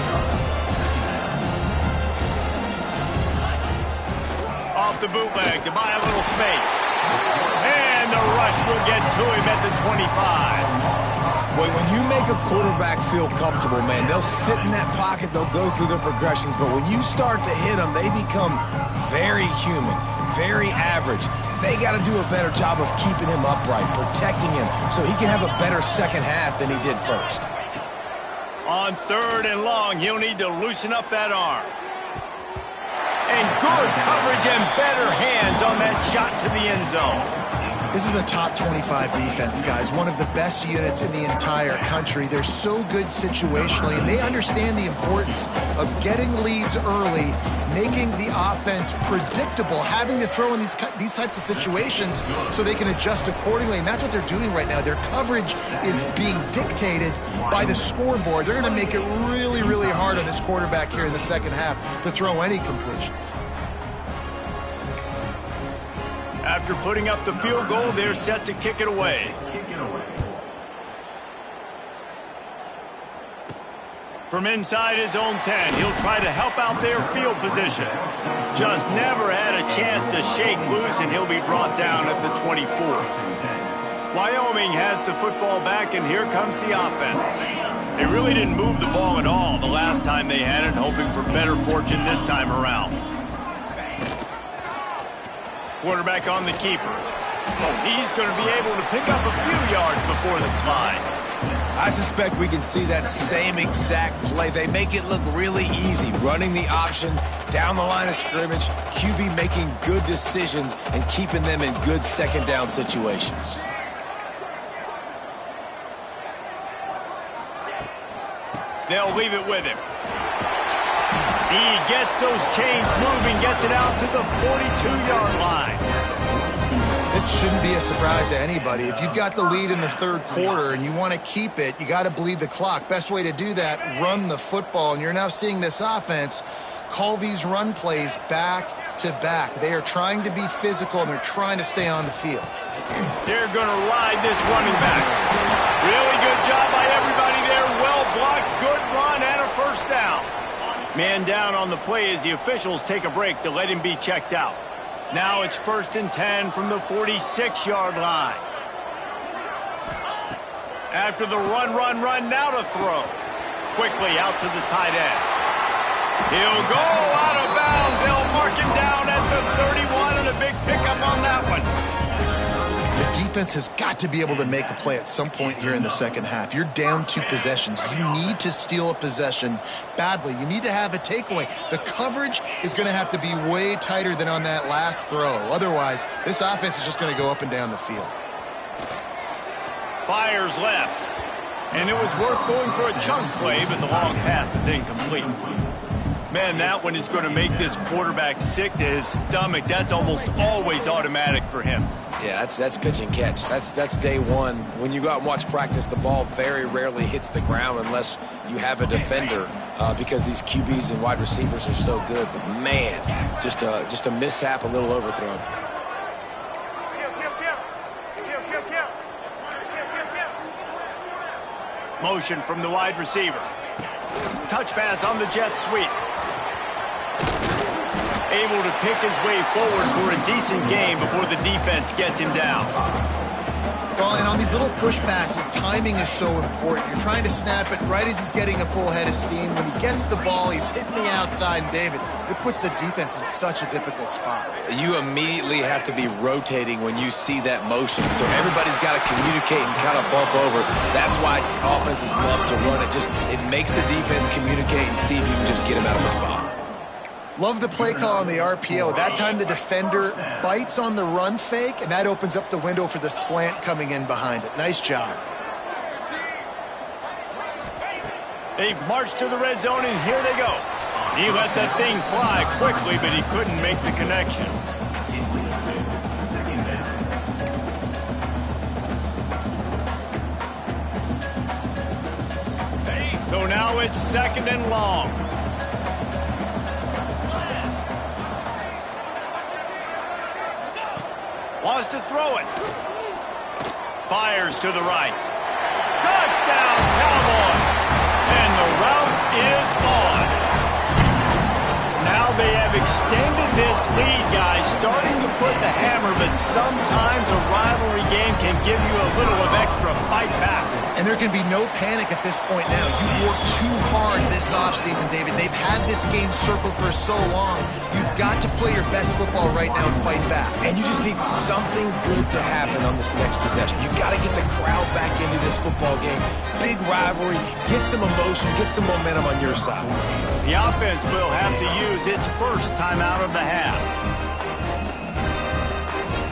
Off the bootleg to buy a little space. And the rush will get to him at the 25. Boy, when you make a quarterback feel comfortable, man, they'll sit in that pocket, they'll go through their progressions, but when you start to hit them, they become very human. very average. They got to do a better job of keeping him upright, protecting him, so he can have a better second half than he did first. On 3rd and long, he'll need to loosen up that arm. And good coverage and better hands on that shot to the end zone. This is a top 25 defense, guys. One of the best units in the entire country. They're so good situationally, and they understand the importance of getting leads early, making the offense predictable, having to throw in these types of situations so they can adjust accordingly. And that's what they're doing right now. Their coverage is being dictated by the scoreboard. They're going to make it really, really hard on this quarterback here in the second half to throw any completions. After putting up the field goal, they're set to kick it away. From inside his own 10, he'll try to help out their field position. Just never had a chance to shake loose, and he'll be brought down at the 24. Wyoming has the football back, and here comes the offense. They really didn't move the ball at all the last time they had it, hoping for better fortune this time around. Quarterback on the keeper. Oh, he's going to be able to pick up a few yards before the slide. I suspect we can see that same exact play. They make it look really easy, running the option down the line of scrimmage, QB making good decisions and keeping them in good second down situations. They'll leave it with him. He gets those chains moving, gets it out to the 42-yard line. This shouldn't be a surprise to anybody. If you've got the lead in the 3rd quarter and you want to keep it, you got to bleed the clock. Best way to do that, run the football. And you're now seeing this offense call these run plays back to back. They are trying to be physical, and they're trying to stay on the field. They're going to ride this running back. Really good job by everybody there. Well blocked, good run, and a first down. Man down on the play as the officials take a break to let him be checked out. Now it's 1st and 10 from the 46-yard line. After the run, now to throw. Quickly out to the tight end. He'll go out of bounds. They'll mark him down at the 31, and a big pickup on that one. The defense has got to be able to make a play at some point here in the second half. You're down 2 possessions. You need to steal a possession badly. You need to have a takeaway. The coverage is going to have to be way tighter than on that last throw. Otherwise, this offense is just going to go up and down the field. Fires left. And it was worth going for a chunk play, but the long pass is incomplete. Man, that one is going to make this quarterback sick to his stomach. That's almost always automatic for him. Yeah, that's pitch and catch. That's day one. When you go out and watch practice, the ball very rarely hits the ground unless you have a defender because these QBs and wide receivers are so good. But man, just a mishap, a little overthrown. Motion from the wide receiver. Touch pass on the jet sweep. Able to pick his way forward for a decent game before the defense gets him down. Well, and on these little push passes, timing is so important. You're trying to snap it right as he's getting a full head of steam. When he gets the ball, he's hitting the outside, and David, it puts the defense in such a difficult spot. You immediately have to be rotating when you see that motion, so everybody's got to communicate and kind of bump over. That's why offenses love to run it. It makes the defense communicate and see if you can just get him out of the spot. Love the play call on the RPO. That time the defender bites on the run fake, and that opens up the window for the slant coming in behind it. Nice job. They've marched to the red zone, and here they go. He let that thing fly quickly, but he couldn't make the connection. So now it's 2nd and long. Wants to throw it. Fires to the right. Touchdown, Cowboys! And the route is on. Now they have extended this lead, guys, starting to put the hammer, but sometimes a rivalry game can give you a little of extra fight back. And there can be no panic at this point now. You worked too hard this offseason, David. They've had this game circled for so long. You've got to play your best football right now and fight back. And you just need something good to happen on this next possession. You got to get the crowd back into this football game. Big rivalry. Get some emotion. Get some momentum on your side. The offense will have to use its first timeout of the half.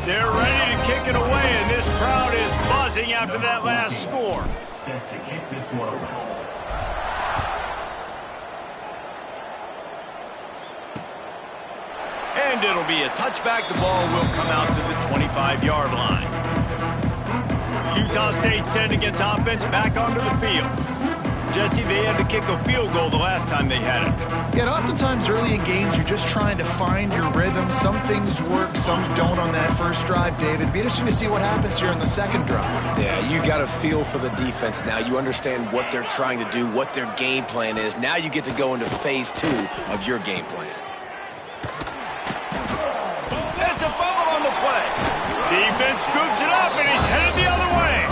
They're ready to kick it away, and this crowd is buzzing after that last score. Set to kick this one away. And it'll be a touchback. The ball will come out to the 25-yard line. Utah State sent against offense back onto the field. Jesse, they had to kick a field goal the last time they had it. Yeah, and oftentimes early in games, you're just trying to find your rhythm. Some things work, some don't on that first drive, David. It'd be interesting to see what happens here on the second drive. Yeah, you got a feel for the defense now. You understand what they're trying to do, what their game plan is. Now you get to go into phase 2 of your game plan. It's a fumble on the play. Defense scoops it up, and he's headed the other way.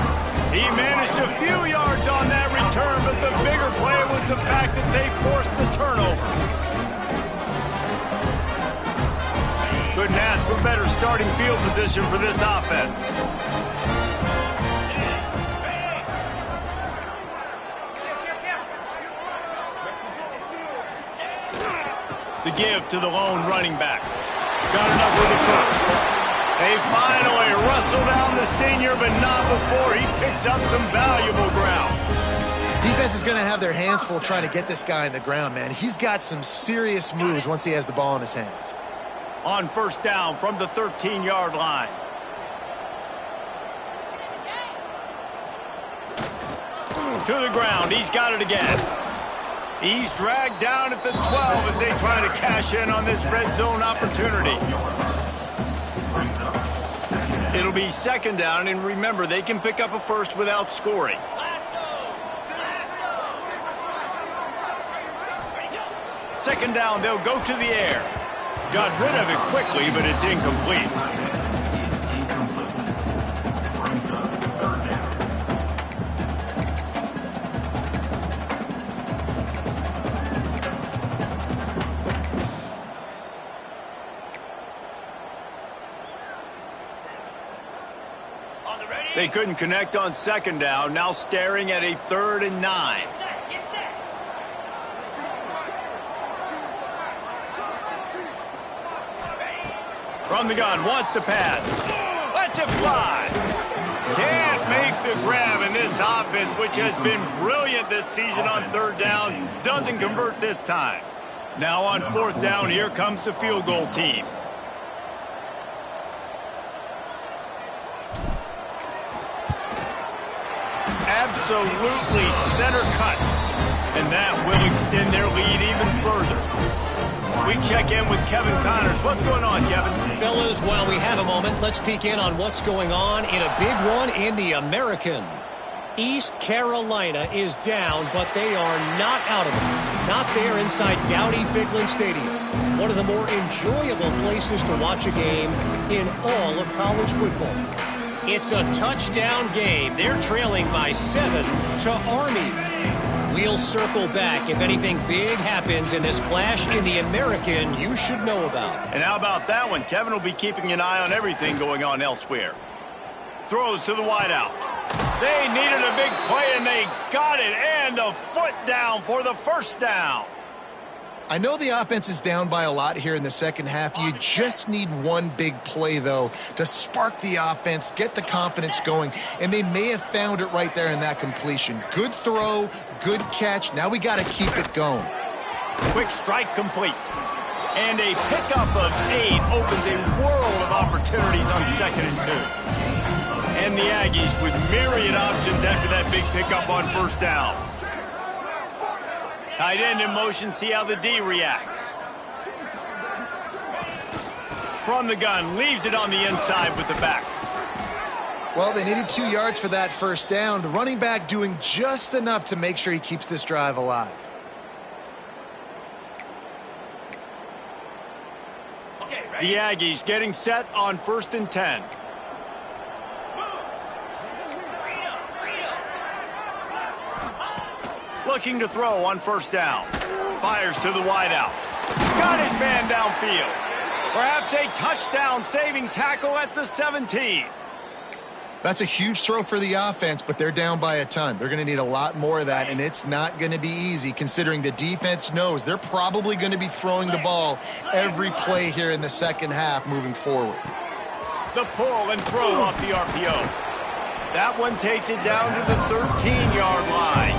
He managed a few yards on that return, but the bigger play was the fact that they forced the turnover. Couldn't ask for better starting field position for this offense. The give to the lone running back. Got enough with the first. They finally wrestle down the senior, but not before he picks up some valuable ground. Defense is going to have their hands full trying to get this guy in the ground, man. He's got some serious moves once he has the ball in his hands. On first down from the 13-yard line. To the ground. He's got it again. He's dragged down at the 12 as they try to cash in on this red zone opportunity. It'll be second down, and remember, they can pick up a first without scoring. Second down, they'll go to the air. Got rid of it quickly, but it's incomplete. They couldn't connect on second down, now staring at a 3rd and 9. From the gun, wants to pass. Lets it fly. Can't make the grab, and this offense, which has been brilliant this season on 3rd down, doesn't convert this time. Now on 4th down, here comes the field goal team. Absolutely center cut. And that will extend their lead even further. We check in with Kevin Connors. What's going on, Kevin? Fellas, while we have a moment, let's peek in on what's going on in a big one in the American. East Carolina is down, but they are not out of it. Not there inside Dowdy-Ficklen Stadium. One of the more enjoyable places to watch a game in all of college football. It's a touchdown game. They're trailing by 7 to Army. We'll circle back if anything big happens in this clash in the American you should know about. And how about that one? Kevin will be keeping an eye on everything going on elsewhere. Throws to the wideout. They needed a big play, and they got it. And the foot down for the first down. I know the offense is down by a lot here in the second half. You just need one big play, though, to spark the offense, get the confidence going, and they may have found it right there in that completion. Good throw, good catch. Now we got to keep it going. Quick strike complete. And a pickup of 8 opens a world of opportunities on 2nd and 2. And the Aggies with myriad options after that big pickup on first down. Tight end in motion, see how the D reacts. From the gun, leaves it on the inside with the back. Well, they needed 2 yards for that first down. The running back doing just enough to make sure he keeps this drive alive. The Aggies getting set on 1st and 10. Looking to throw on 1st down. Fires to the wideout. Got his man downfield. Perhaps a touchdown-saving tackle at the 17. That's a huge throw for the offense, but they're down by a ton. They're going to need a lot more of that, and it's not going to be easy considering the defense knows they're probably going to be throwing the ball every play here in the second half moving forward. The pull and throw off the RPO. That one takes it down to the 13-yard line.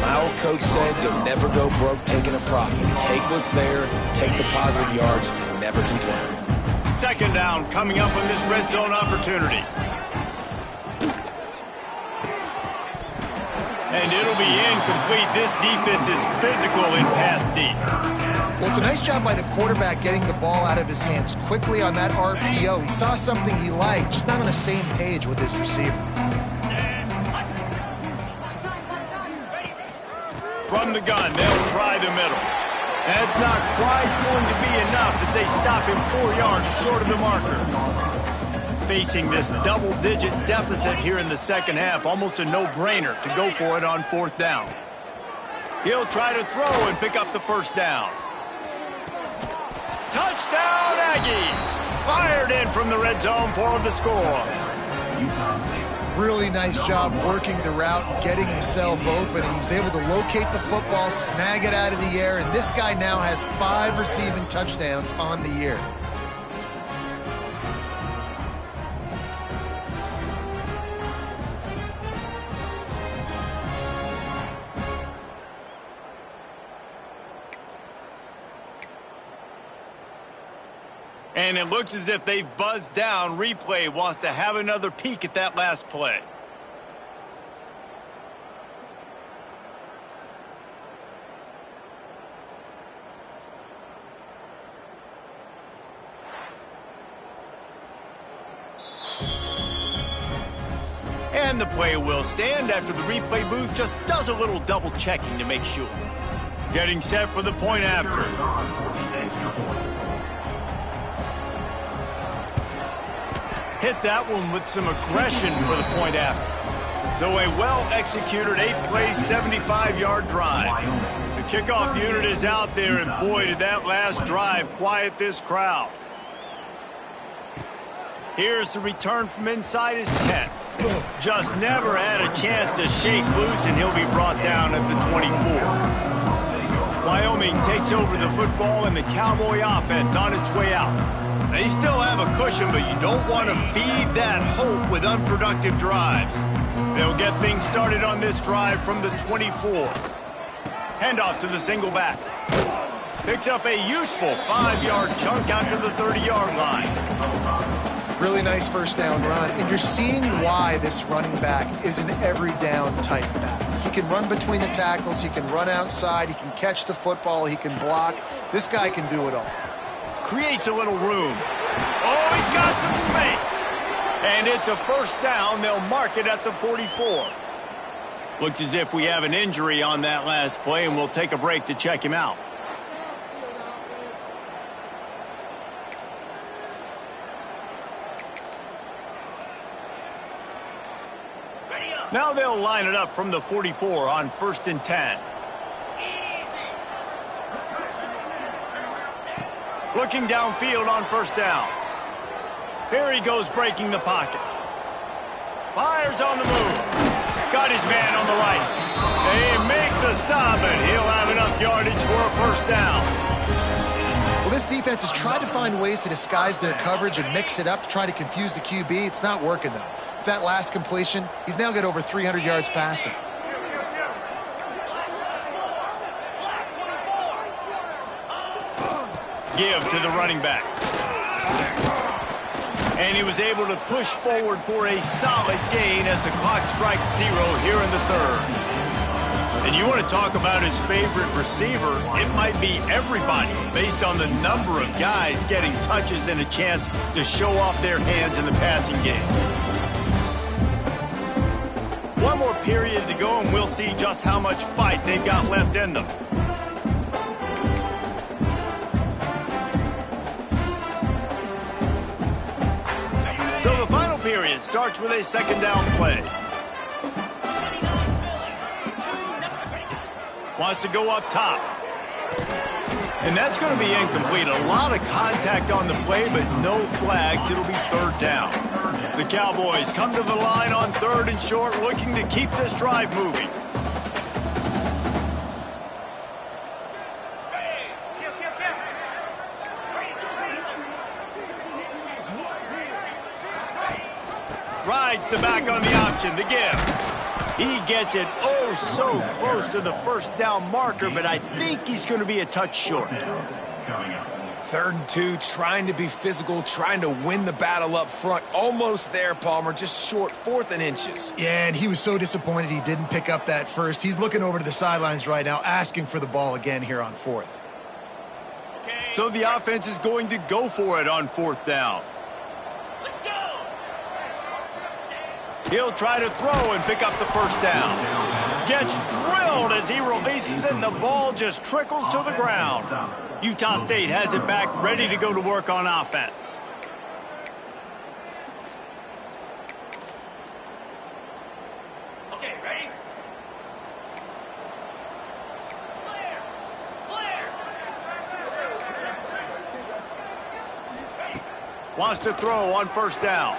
My old coach said you'll never go broke taking a profit. Take what's there, take the positive yards, and never complain. 2nd down coming up on this red zone opportunity. And it'll be incomplete. This defense is physical in pass deep. Well, it's a nice job by the quarterback getting the ball out of his hands quickly on that RPO. He saw something he liked, just not on the same page with his receiver. From the gun, they'll try the middle. That's not quite going to be enough as they stop him 4 yards short of the marker. Facing this double-digit deficit here in the second half, almost a no-brainer to go for it on 4th down. He'll try to throw and pick up the 1st down. Touchdown, Aggies! Fired in from the red zone for the score. Really nice job working the route, getting himself open. He was able to locate the football, snag it out of the air, and this guy now has 5 receiving touchdowns on the year. And it looks as if they've buzzed down. Replay wants to have another peek at that last play. And the play will stand after the replay booth just does a little double checking to make sure. Getting set for the point after. Hit that one with some aggression for the point after. So a well-executed 8-play, 75-yard drive. The kickoff unit is out there, and boy, did that last drive quiet this crowd. Here's the return from inside his 10. Just never had a chance to shake loose, and he'll be brought down at the 24. Wyoming takes over the football, and the Cowboy offense on its way out. They still have a cushion, but you don't want to feed that hope with unproductive drives. They'll get things started on this drive from the 24. Handoff to the single back. Picks up a useful 5-yard chunk out to the 30-yard line. Really nice 1st down run, and you're seeing why this running back is an every down type back. He can run between the tackles, he can run outside, he can catch the football, he can block. This guy can do it all. Creates a little room. Oh, he's got some space. And it's a 1st down. They'll mark it at the 44. Looks as if we have an injury on that last play, and we'll take a break to check him out. Now they'll line it up from the 44 on 1st and 10. Looking downfield on 1st down. Here he goes breaking the pocket. Fires on the move. Got his man on the right. They make the stop, and he'll have enough yardage for a 1st down. Well, this defense has tried to find ways to disguise their coverage and mix it up to try to confuse the QB. It's not working, though. With that last completion, he's now got over 300 yards passing. Give to the running back. And he was able to push forward for a solid gain as the clock strikes 0 here in the 3rd. And you want to talk about his favorite receiver, it might be everybody based on the number of guys getting touches and a chance to show off their hands in the passing game. One more period to go, and we'll see just how much fight they've got left in them. It starts with a second down play. Wants to go up top. And that's going to be incomplete. A lot of contact on the play, but no flags. It'll be third down. The Cowboys come to the line on 3rd and short, looking to keep this drive moving. Rides the back on the option, the give. He gets it oh so close to the first down marker, but I think he's going to be a touch short. 3rd and 2, trying to be physical, trying to win the battle up front. Almost there, Palmer, just short, 4th and inches. Yeah, and he was so disappointed he didn't pick up that first. He's looking over to the sidelines right now, asking for the ball again here on 4th. So the offense is going to go for it on 4th down. He'll try to throw and pick up the first down. Gets drilled as he releases it, and the ball just trickles to the ground. Utah State has it back, ready to go to work on offense. Okay, ready? Wants to throw on first down.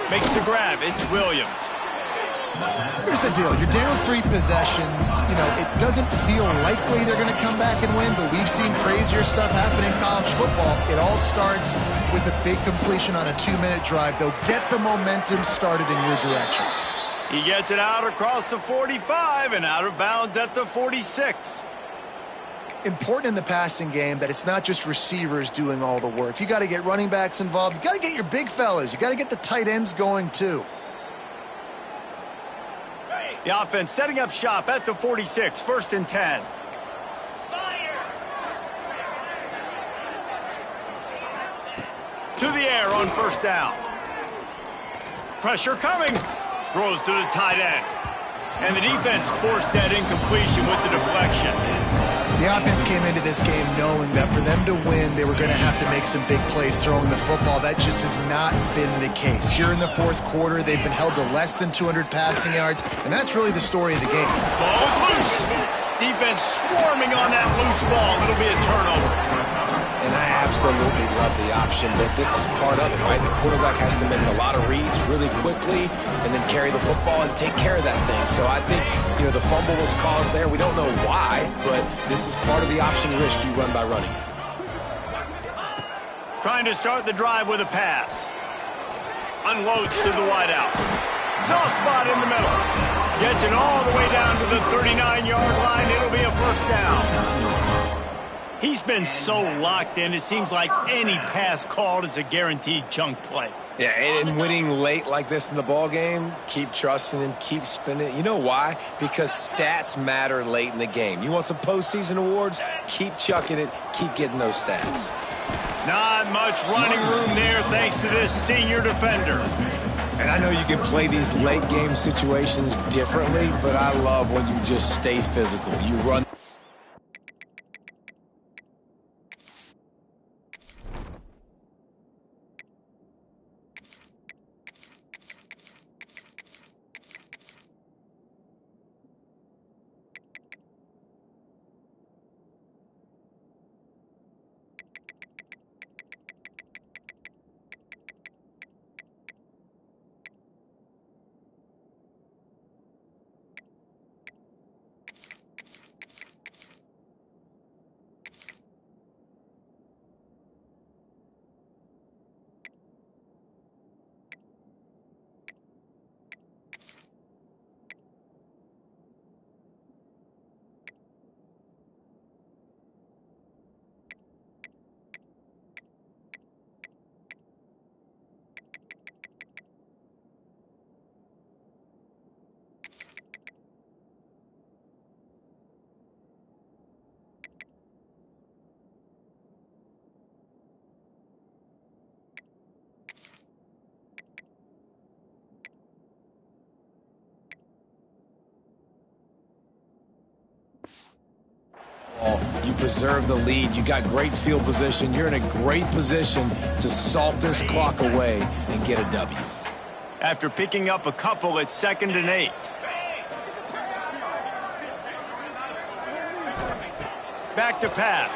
Makes the grab. It's Williams. Here's the deal. You're down 3 possessions. You know, it doesn't feel likely they're going to come back and win, but we've seen crazier stuff happen in college football. It all starts with a big completion on a 2-minute drive. They'll get the momentum started in your direction. He gets it out across the 45 and out of bounds at the 46. Important in the passing game that it's not just receivers doing all the work. You got to get running backs involved. You got to get your big fellas. You got to get the tight ends going too. The offense setting up shop at the 46, 1st and 10. To the air on first down. Pressure coming. Throws to the tight end. And the defense forced that incompletion with the deflection. The offense came into this game knowing that for them to win, they were going to have to make some big plays throwing the football. That just has not been the case. Here in the 4th quarter, they've been held to less than 200 passing yards, and that's really the story of the game. Ball's loose. Defense swarming on that loose ball. It'll be a turnover. And I absolutely love the option, but this is part of it, right? The quarterback has to make a lot of reads really quickly and then carry the football and take care of that thing. So I think, the fumble was caused there. We don't know why, but this is part of the option risk you run by running it. Trying to start the drive with a pass. Unloads to the wideout. Soft spot in the middle. Gets it all the way down to the 39-yard line. It'll be a first down. He's been so locked in, it seems like any pass called is a guaranteed chunk play. Yeah, and winning late like this in the ball game, keep trusting him, keep spinning it. You know why? Because stats matter late in the game. You want some postseason awards? Keep chucking it, keep getting those stats. Not much running room there thanks to this senior defender. And I know you can play these late game situations differently, but I love when you just stay physical. You run. You preserve the lead. You got great field position. You're in a great position to salt this clock away and get a W. After picking up a couple at 2nd and 8. Back to pass.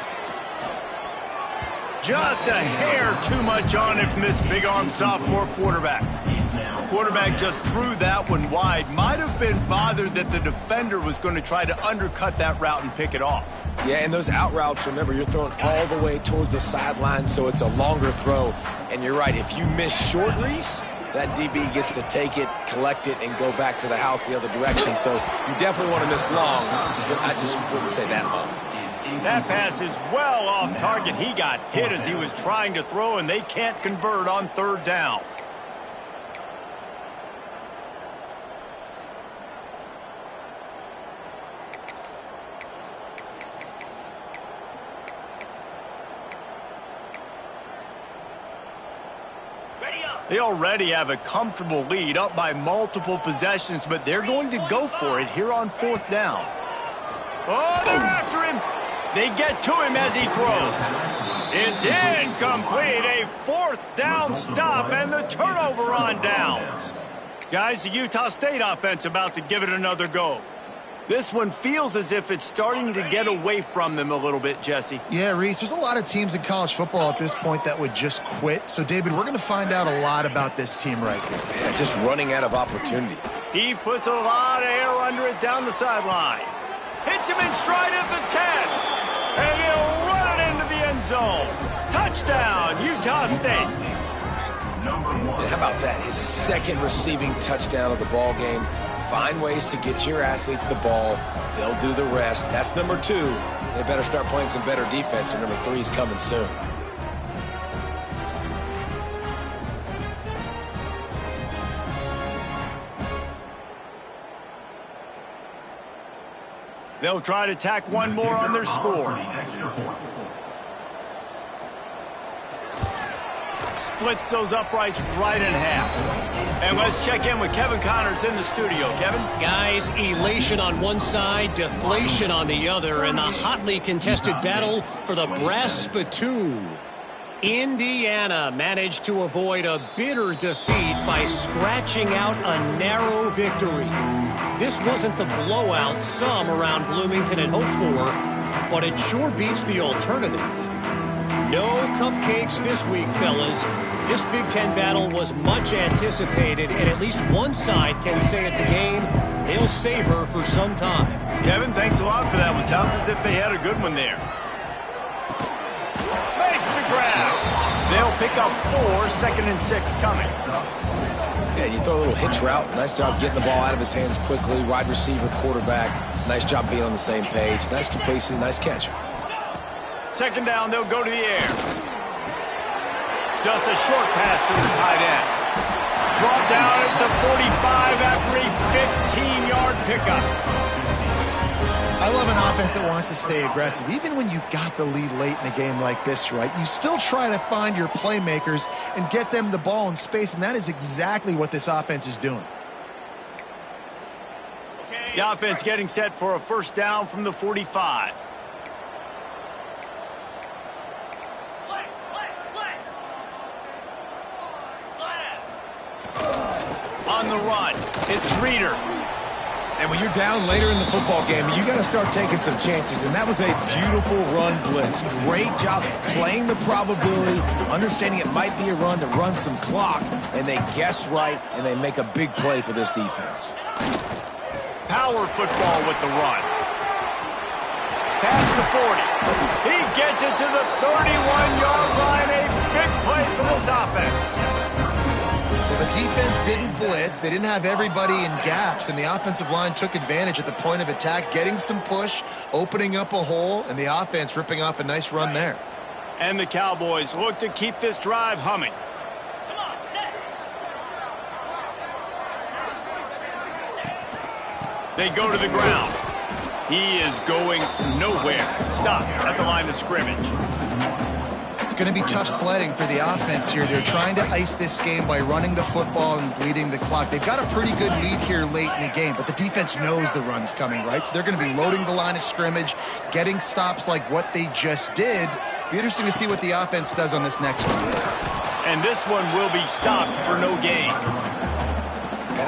Just a hair too much on it from this big-arm sophomore quarterback. Quarterback just threw that one wide. Might have been bothered that the defender was going to try to undercut that route and pick it off. Yeah, and those out routes, remember, you're throwing all the way towards the sideline, so it's a longer throw. And you're right, if you miss short, Reese, that DB gets to take it, collect it, and go back to the house the other direction. So you definitely want to miss long, but I just wouldn't say that long. That pass is well off target. He got hit as he was trying to throw, and they can't convert on 3rd down. They already have a comfortable lead, up by multiple possessions, but they're going to go for it here on 4th down. Oh, they're after him. They get to him as he throws. It's incomplete. A 4th down stop and the turnover on downs. Guys, the Utah State offense about to give it another go. This one feels as if it's starting to get away from them a little bit, Jesse. Yeah, Reese, there's a lot of teams in college football at this point that would just quit. So, David, we're going to find out a lot about this team right here. Yeah, just running out of opportunity. He puts a lot of air under it down the sideline. Hits him in stride at the 10. And he'll run it into the end zone. Touchdown, Utah State. And how about that? His 2nd receiving touchdown of the ball game. Find ways to get your athletes the ball. They'll do the rest. That's number 2. They better start playing some better defense, or number 3 is coming soon. They'll try to tack one more on their score. Splits those uprights right in half. And let's check in with Kevin Connors in the studio. Kevin? Guys, elation on one side, deflation on the other, and the hotly contested battle for the brass spittoon. Indiana managed to avoid a bitter defeat by scratching out a narrow victory. This wasn't the blowout some around Bloomington had hoped for, but it sure beats the alternative. No cupcakes this week, fellas. This Big Ten battle was much anticipated, and at least one side can say it's a game they'll savor for some time. Kevin, thanks a lot for that one. Sounds as if they had a good one there. Makes the grab. They'll pick up 4, 2nd and 6 coming. Yeah, you throw a little hitch route. Nice job getting the ball out of his hands quickly. Wide receiver, quarterback. Nice job being on the same page. Nice completion, nice catch. 2nd down, they'll go to the air. Just a short pass to the tight end. Brought down at the 45 after a 15-yard pickup. I love an offense that wants to stay aggressive. Even when you've got the lead late in a game like this, right, you still try to find your playmakers and get them the ball in space, and that is exactly what this offense is doing. The offense getting set for a 1st down from the 45. On the run, it's Reeder. And when you're down later in the football game, you got to start taking some chances. And that was a beautiful run blitz. Great job playing the probability, understanding it might be a run to run some clock. And they guess right, and they make a big play for this defense. Power football with the run. Past the 40. He gets it to the 31-yard line. A big play for this offense. The defense didn't blitz. They didn't have everybody in gaps, and the offensive line took advantage at the point of attack, getting some push, opening up a hole, and the offense ripping off a nice run there. And the Cowboys look to keep this drive humming. They go to the ground. He is going nowhere. Stop at the line of scrimmage. It's going to be tough sledding for the offense here. They're trying to ice this game by running the football and bleeding the clock. They've got a pretty good lead here late in the game, but the defense knows the run's coming, right? So they're going to be loading the line of scrimmage, getting stops like what they just did. Be interesting to see what the offense does on this next one. And this one will be stopped for no gain.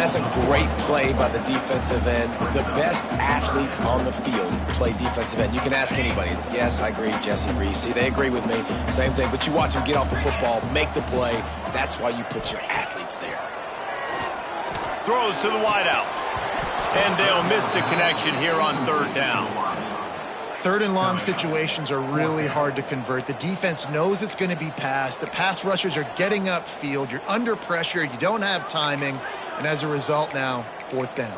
That's a great play by the defensive end. The best athletes on the field play defensive end. You can ask anybody. Yes, I agree, Jesse Reese. See, they agree with me. Same thing. But you watch them get off the football, make the play. That's why you put your athletes there. Throws to the wideout. And they'll miss the connection here on third down. Third and long situations are really hard to convert. The defense knows it's going to be passed. The pass rushers are getting upfield. You're under pressure. You don't have timing. And as a result now, fourth down.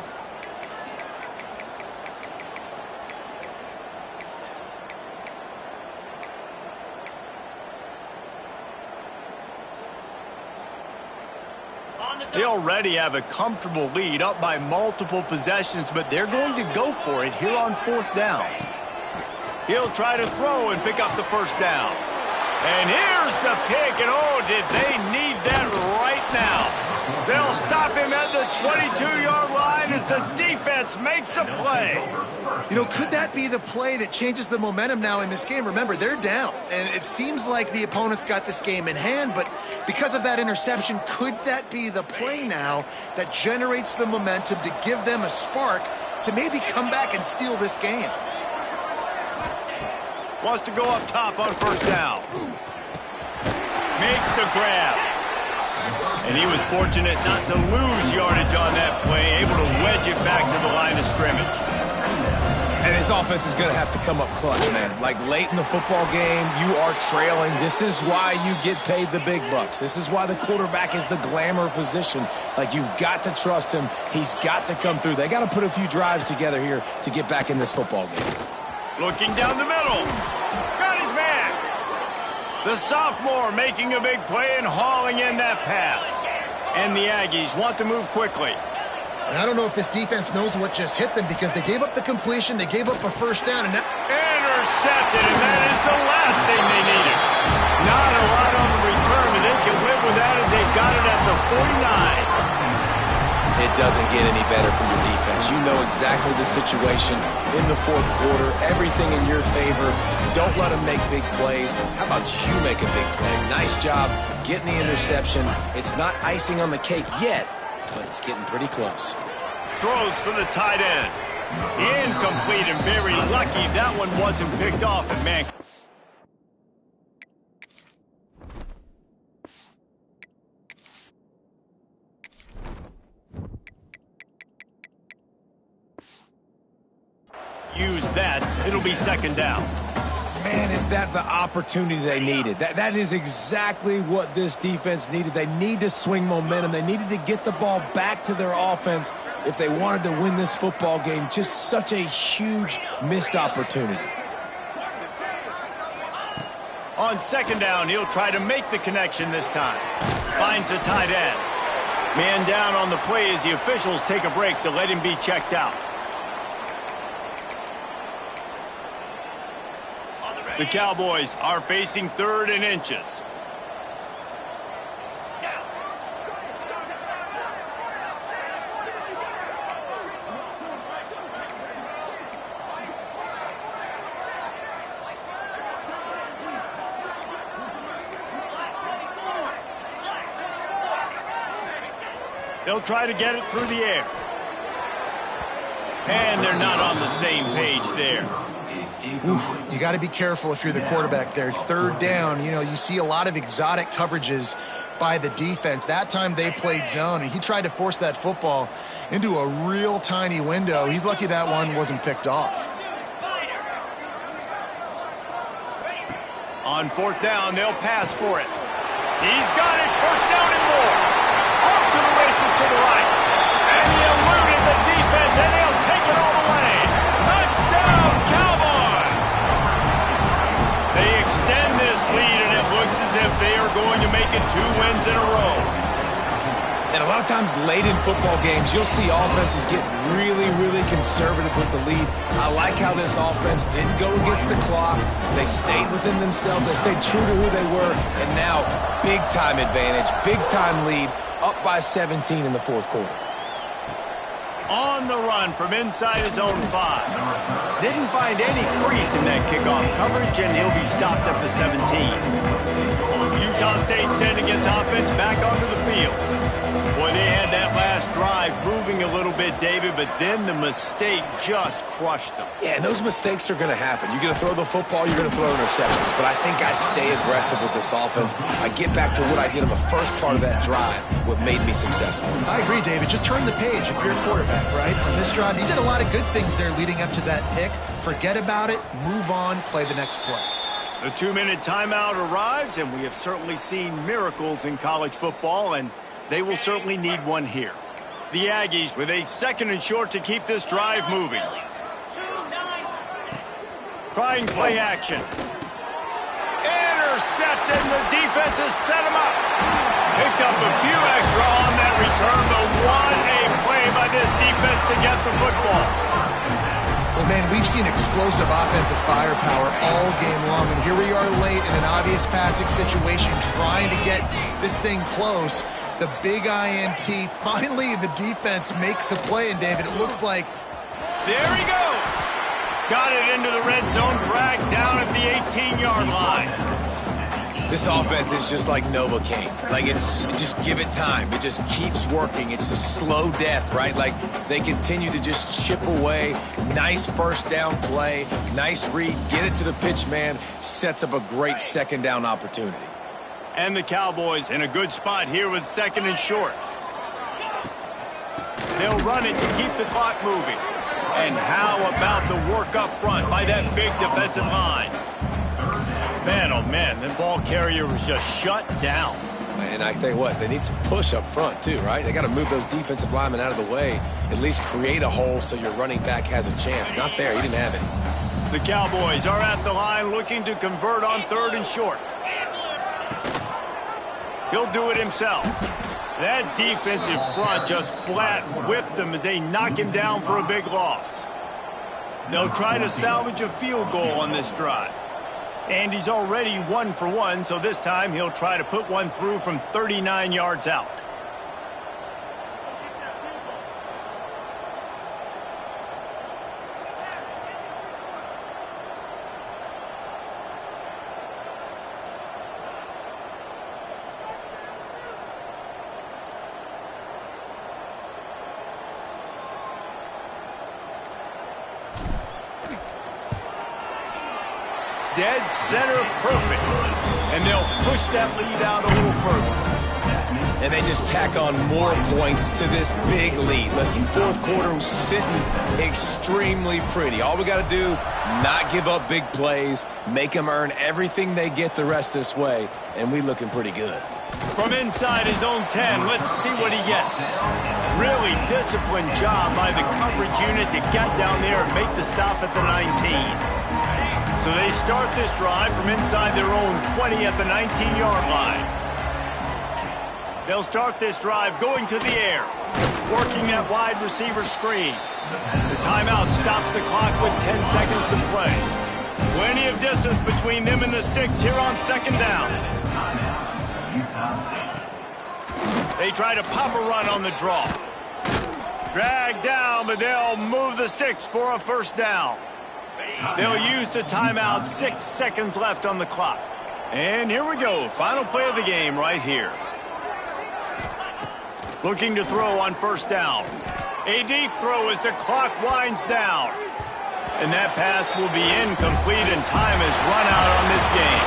They already have a comfortable lead, up by multiple possessions, but they're going to go for it here on fourth down. He'll try to throw and pick up the first down. And here's the pick, and oh, did they need that right now. They'll stop him at the 22-yard line as the defense makes a play. You know, could that be the play that changes the momentum now in this game? Remember, they're down, and it seems like the opponent's got this game in hand, but because of that interception, could that be the play now that generates the momentum to give them a spark to maybe come back and steal this game? Wants to go up top on first down. Makes the grab. And he was fortunate not to lose yardage on that play, able to wedge it back to the line of scrimmage. And his offense is going to have to come up clutch, man. Like late in the football game, you are trailing. This is why you get paid the big bucks. This is why the quarterback is the glamour position. Like, you've got to trust him. He's got to come through. They got to put a few drives together here to get back in this football game. Looking down the middle. Got his man. The sophomore making a big play and hauling in that pass. And the Aggies want to move quickly. And I don't know if this defense knows what just hit them because they gave up the completion, they gave up a first down, and now... Intercepted, and that is the last thing they needed. Not a lot on the return, but they can live with that as they got it at the 49. It doesn't get any better for your defense. You know exactly the situation in the fourth quarter. Everything in your favor. Don't let them make big plays. How about you make a big play? Nice job getting the interception. It's not icing on the cake yet, but it's getting pretty close. Throws for the tight end. Incomplete, and very lucky that one wasn't picked off. And man, use that, it'll be second down. Man, is that the opportunity they needed? That is exactly what this defense needed. They need to swing momentum. They needed to get the ball back to their offense if they wanted to win this football game. Just such a huge missed opportunity. On second down, he'll try to make the connection this time. Finds the tight end. Man down on the play as the officials take a break to let him be checked out. The Cowboys are facing third and inches. They'll try to get it through the air. And they're not on the same page there. Oof, you got to be careful if you're the quarterback there. Third down, you know, you see a lot of exotic coverages by the defense. That time they played zone, and he tried to force that football into a real tiny window. He's lucky that one wasn't picked off. On fourth down, they'll pass for it. He's got it, first down and more. Off to the races to the right. And he eluded the defense, and he'll take it all the way. Touchdown, Cowboys! They extend this lead, and it looks as if they are going to make it 2 wins in a row. And a lot of times late in football games, you'll see offenses get really, really conservative with the lead. I like how this offense didn't go against the clock. They stayed within themselves. They stayed true to who they were. And now, big-time advantage, big-time lead, up by 17 in the fourth quarter. On the run from inside his own 5. Didn't find any crease in that kickoff coverage, and he'll be stopped at the 17. Utah State sending its offense back onto the field. Boy, they had that last drive bit, David, but then the mistake just crushed them. Yeah, and those mistakes are going to happen. You're going to throw the football, you're going to throw interceptions. But I think I stay aggressive with this offense. I get back to what I did in the first part of that drive, what made me successful. I agree, David. Just turn the page if you're a quarterback, right? On this drive, you did a lot of good things there leading up to that pick. Forget about it, move on, play the next play. The 2-minute timeout arrives, and we have certainly seen miracles in college football, and they will certainly need one here. The Aggies with a 2nd and short to keep this drive moving. Trying play action. Intercepted, and the defense has set him up. Picked up a few extra on that return, but what a play by this defense to get the football. Well, man, we've seen explosive offensive firepower all game long, and here we are late in an obvious passing situation trying to get this thing close. The big INT, finally the defense makes a play, and David, it looks like... There he goes. Got it into the red zone, dragged down at the 18-yard line. This offense is just like Novocaine. Like, just give it time. It just keeps working. It's a slow death, right? Like, they continue to just chip away. Nice first down play. Nice read. Get it to the pitch man. Sets up a great second down opportunity. And the Cowboys in a good spot here with 2nd and short. They'll run it to keep the clock moving. And how about the work up front by that big defensive line? Man, oh man, the ball carrier was just shut down. And I tell you what, they need some push up front too, right? They got to move those defensive linemen out of the way, at least create a hole so your running back has a chance. Not there, he didn't have it. The Cowboys are at the line looking to convert on 3rd and short. He'll do it himself. That defensive front just flat whipped them as they knock him down for a big loss. They'll try to salvage a field goal on this drive. And he's already 1 for 1, so this time he'll try to put one through from 39 yards out. Dead center perfect. And they'll push that lead out a little further. And they just tack on more points to this big lead. Listen, 4th quarter was sitting extremely pretty. All we got to do, not give up big plays, make them earn everything they get the rest this way, and we looking pretty good. From inside his own 10, let's see what he gets. Really disciplined job by the coverage unit to get down there and make the stop at the 19. So they start this drive from inside their own 20 at the 19-yard line. They'll start this drive going to the air, working that wide receiver screen. The timeout stops the clock with 10 seconds to play. Plenty of distance between them and the sticks here on 2nd down. They try to pop a run on the draw. Drag down, but they'll move the sticks for a 1st down. They'll use the timeout. 6 seconds left on the clock. And here we go. Final play of the game right here. Looking to throw on 1st down. A deep throw as the clock winds down. And that pass will be incomplete, and time has run out on this game.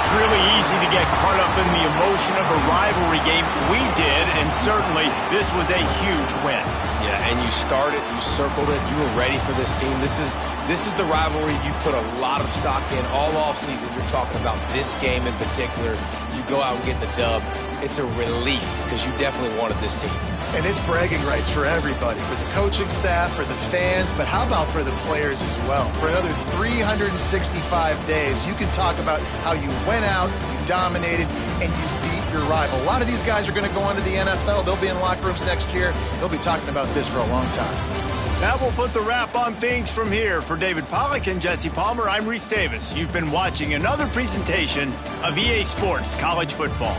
It's really easy to get caught up in the emotion of a rivalry game. We did, and certainly this was a huge win. Yeah, and you started, you circled it, you were ready for this team. This is the rivalry you put a lot of stock in all offseason. You're talking about this game in particular. You go out and get the dub. It's a relief because you definitely wanted this team. And it's bragging rights for everybody, for the coaching staff, for the fans, but how about for the players as well? For another 365 days, you can talk about how you went out, you dominated, and you beat your rival. A lot of these guys are going to go on to the NFL. They'll be in locker rooms next year. They'll be talking about this for a long time. That will put the wrap on things from here. For David Pollack and Jesse Palmer, I'm Reese Davis. You've been watching another presentation of EA Sports College Football.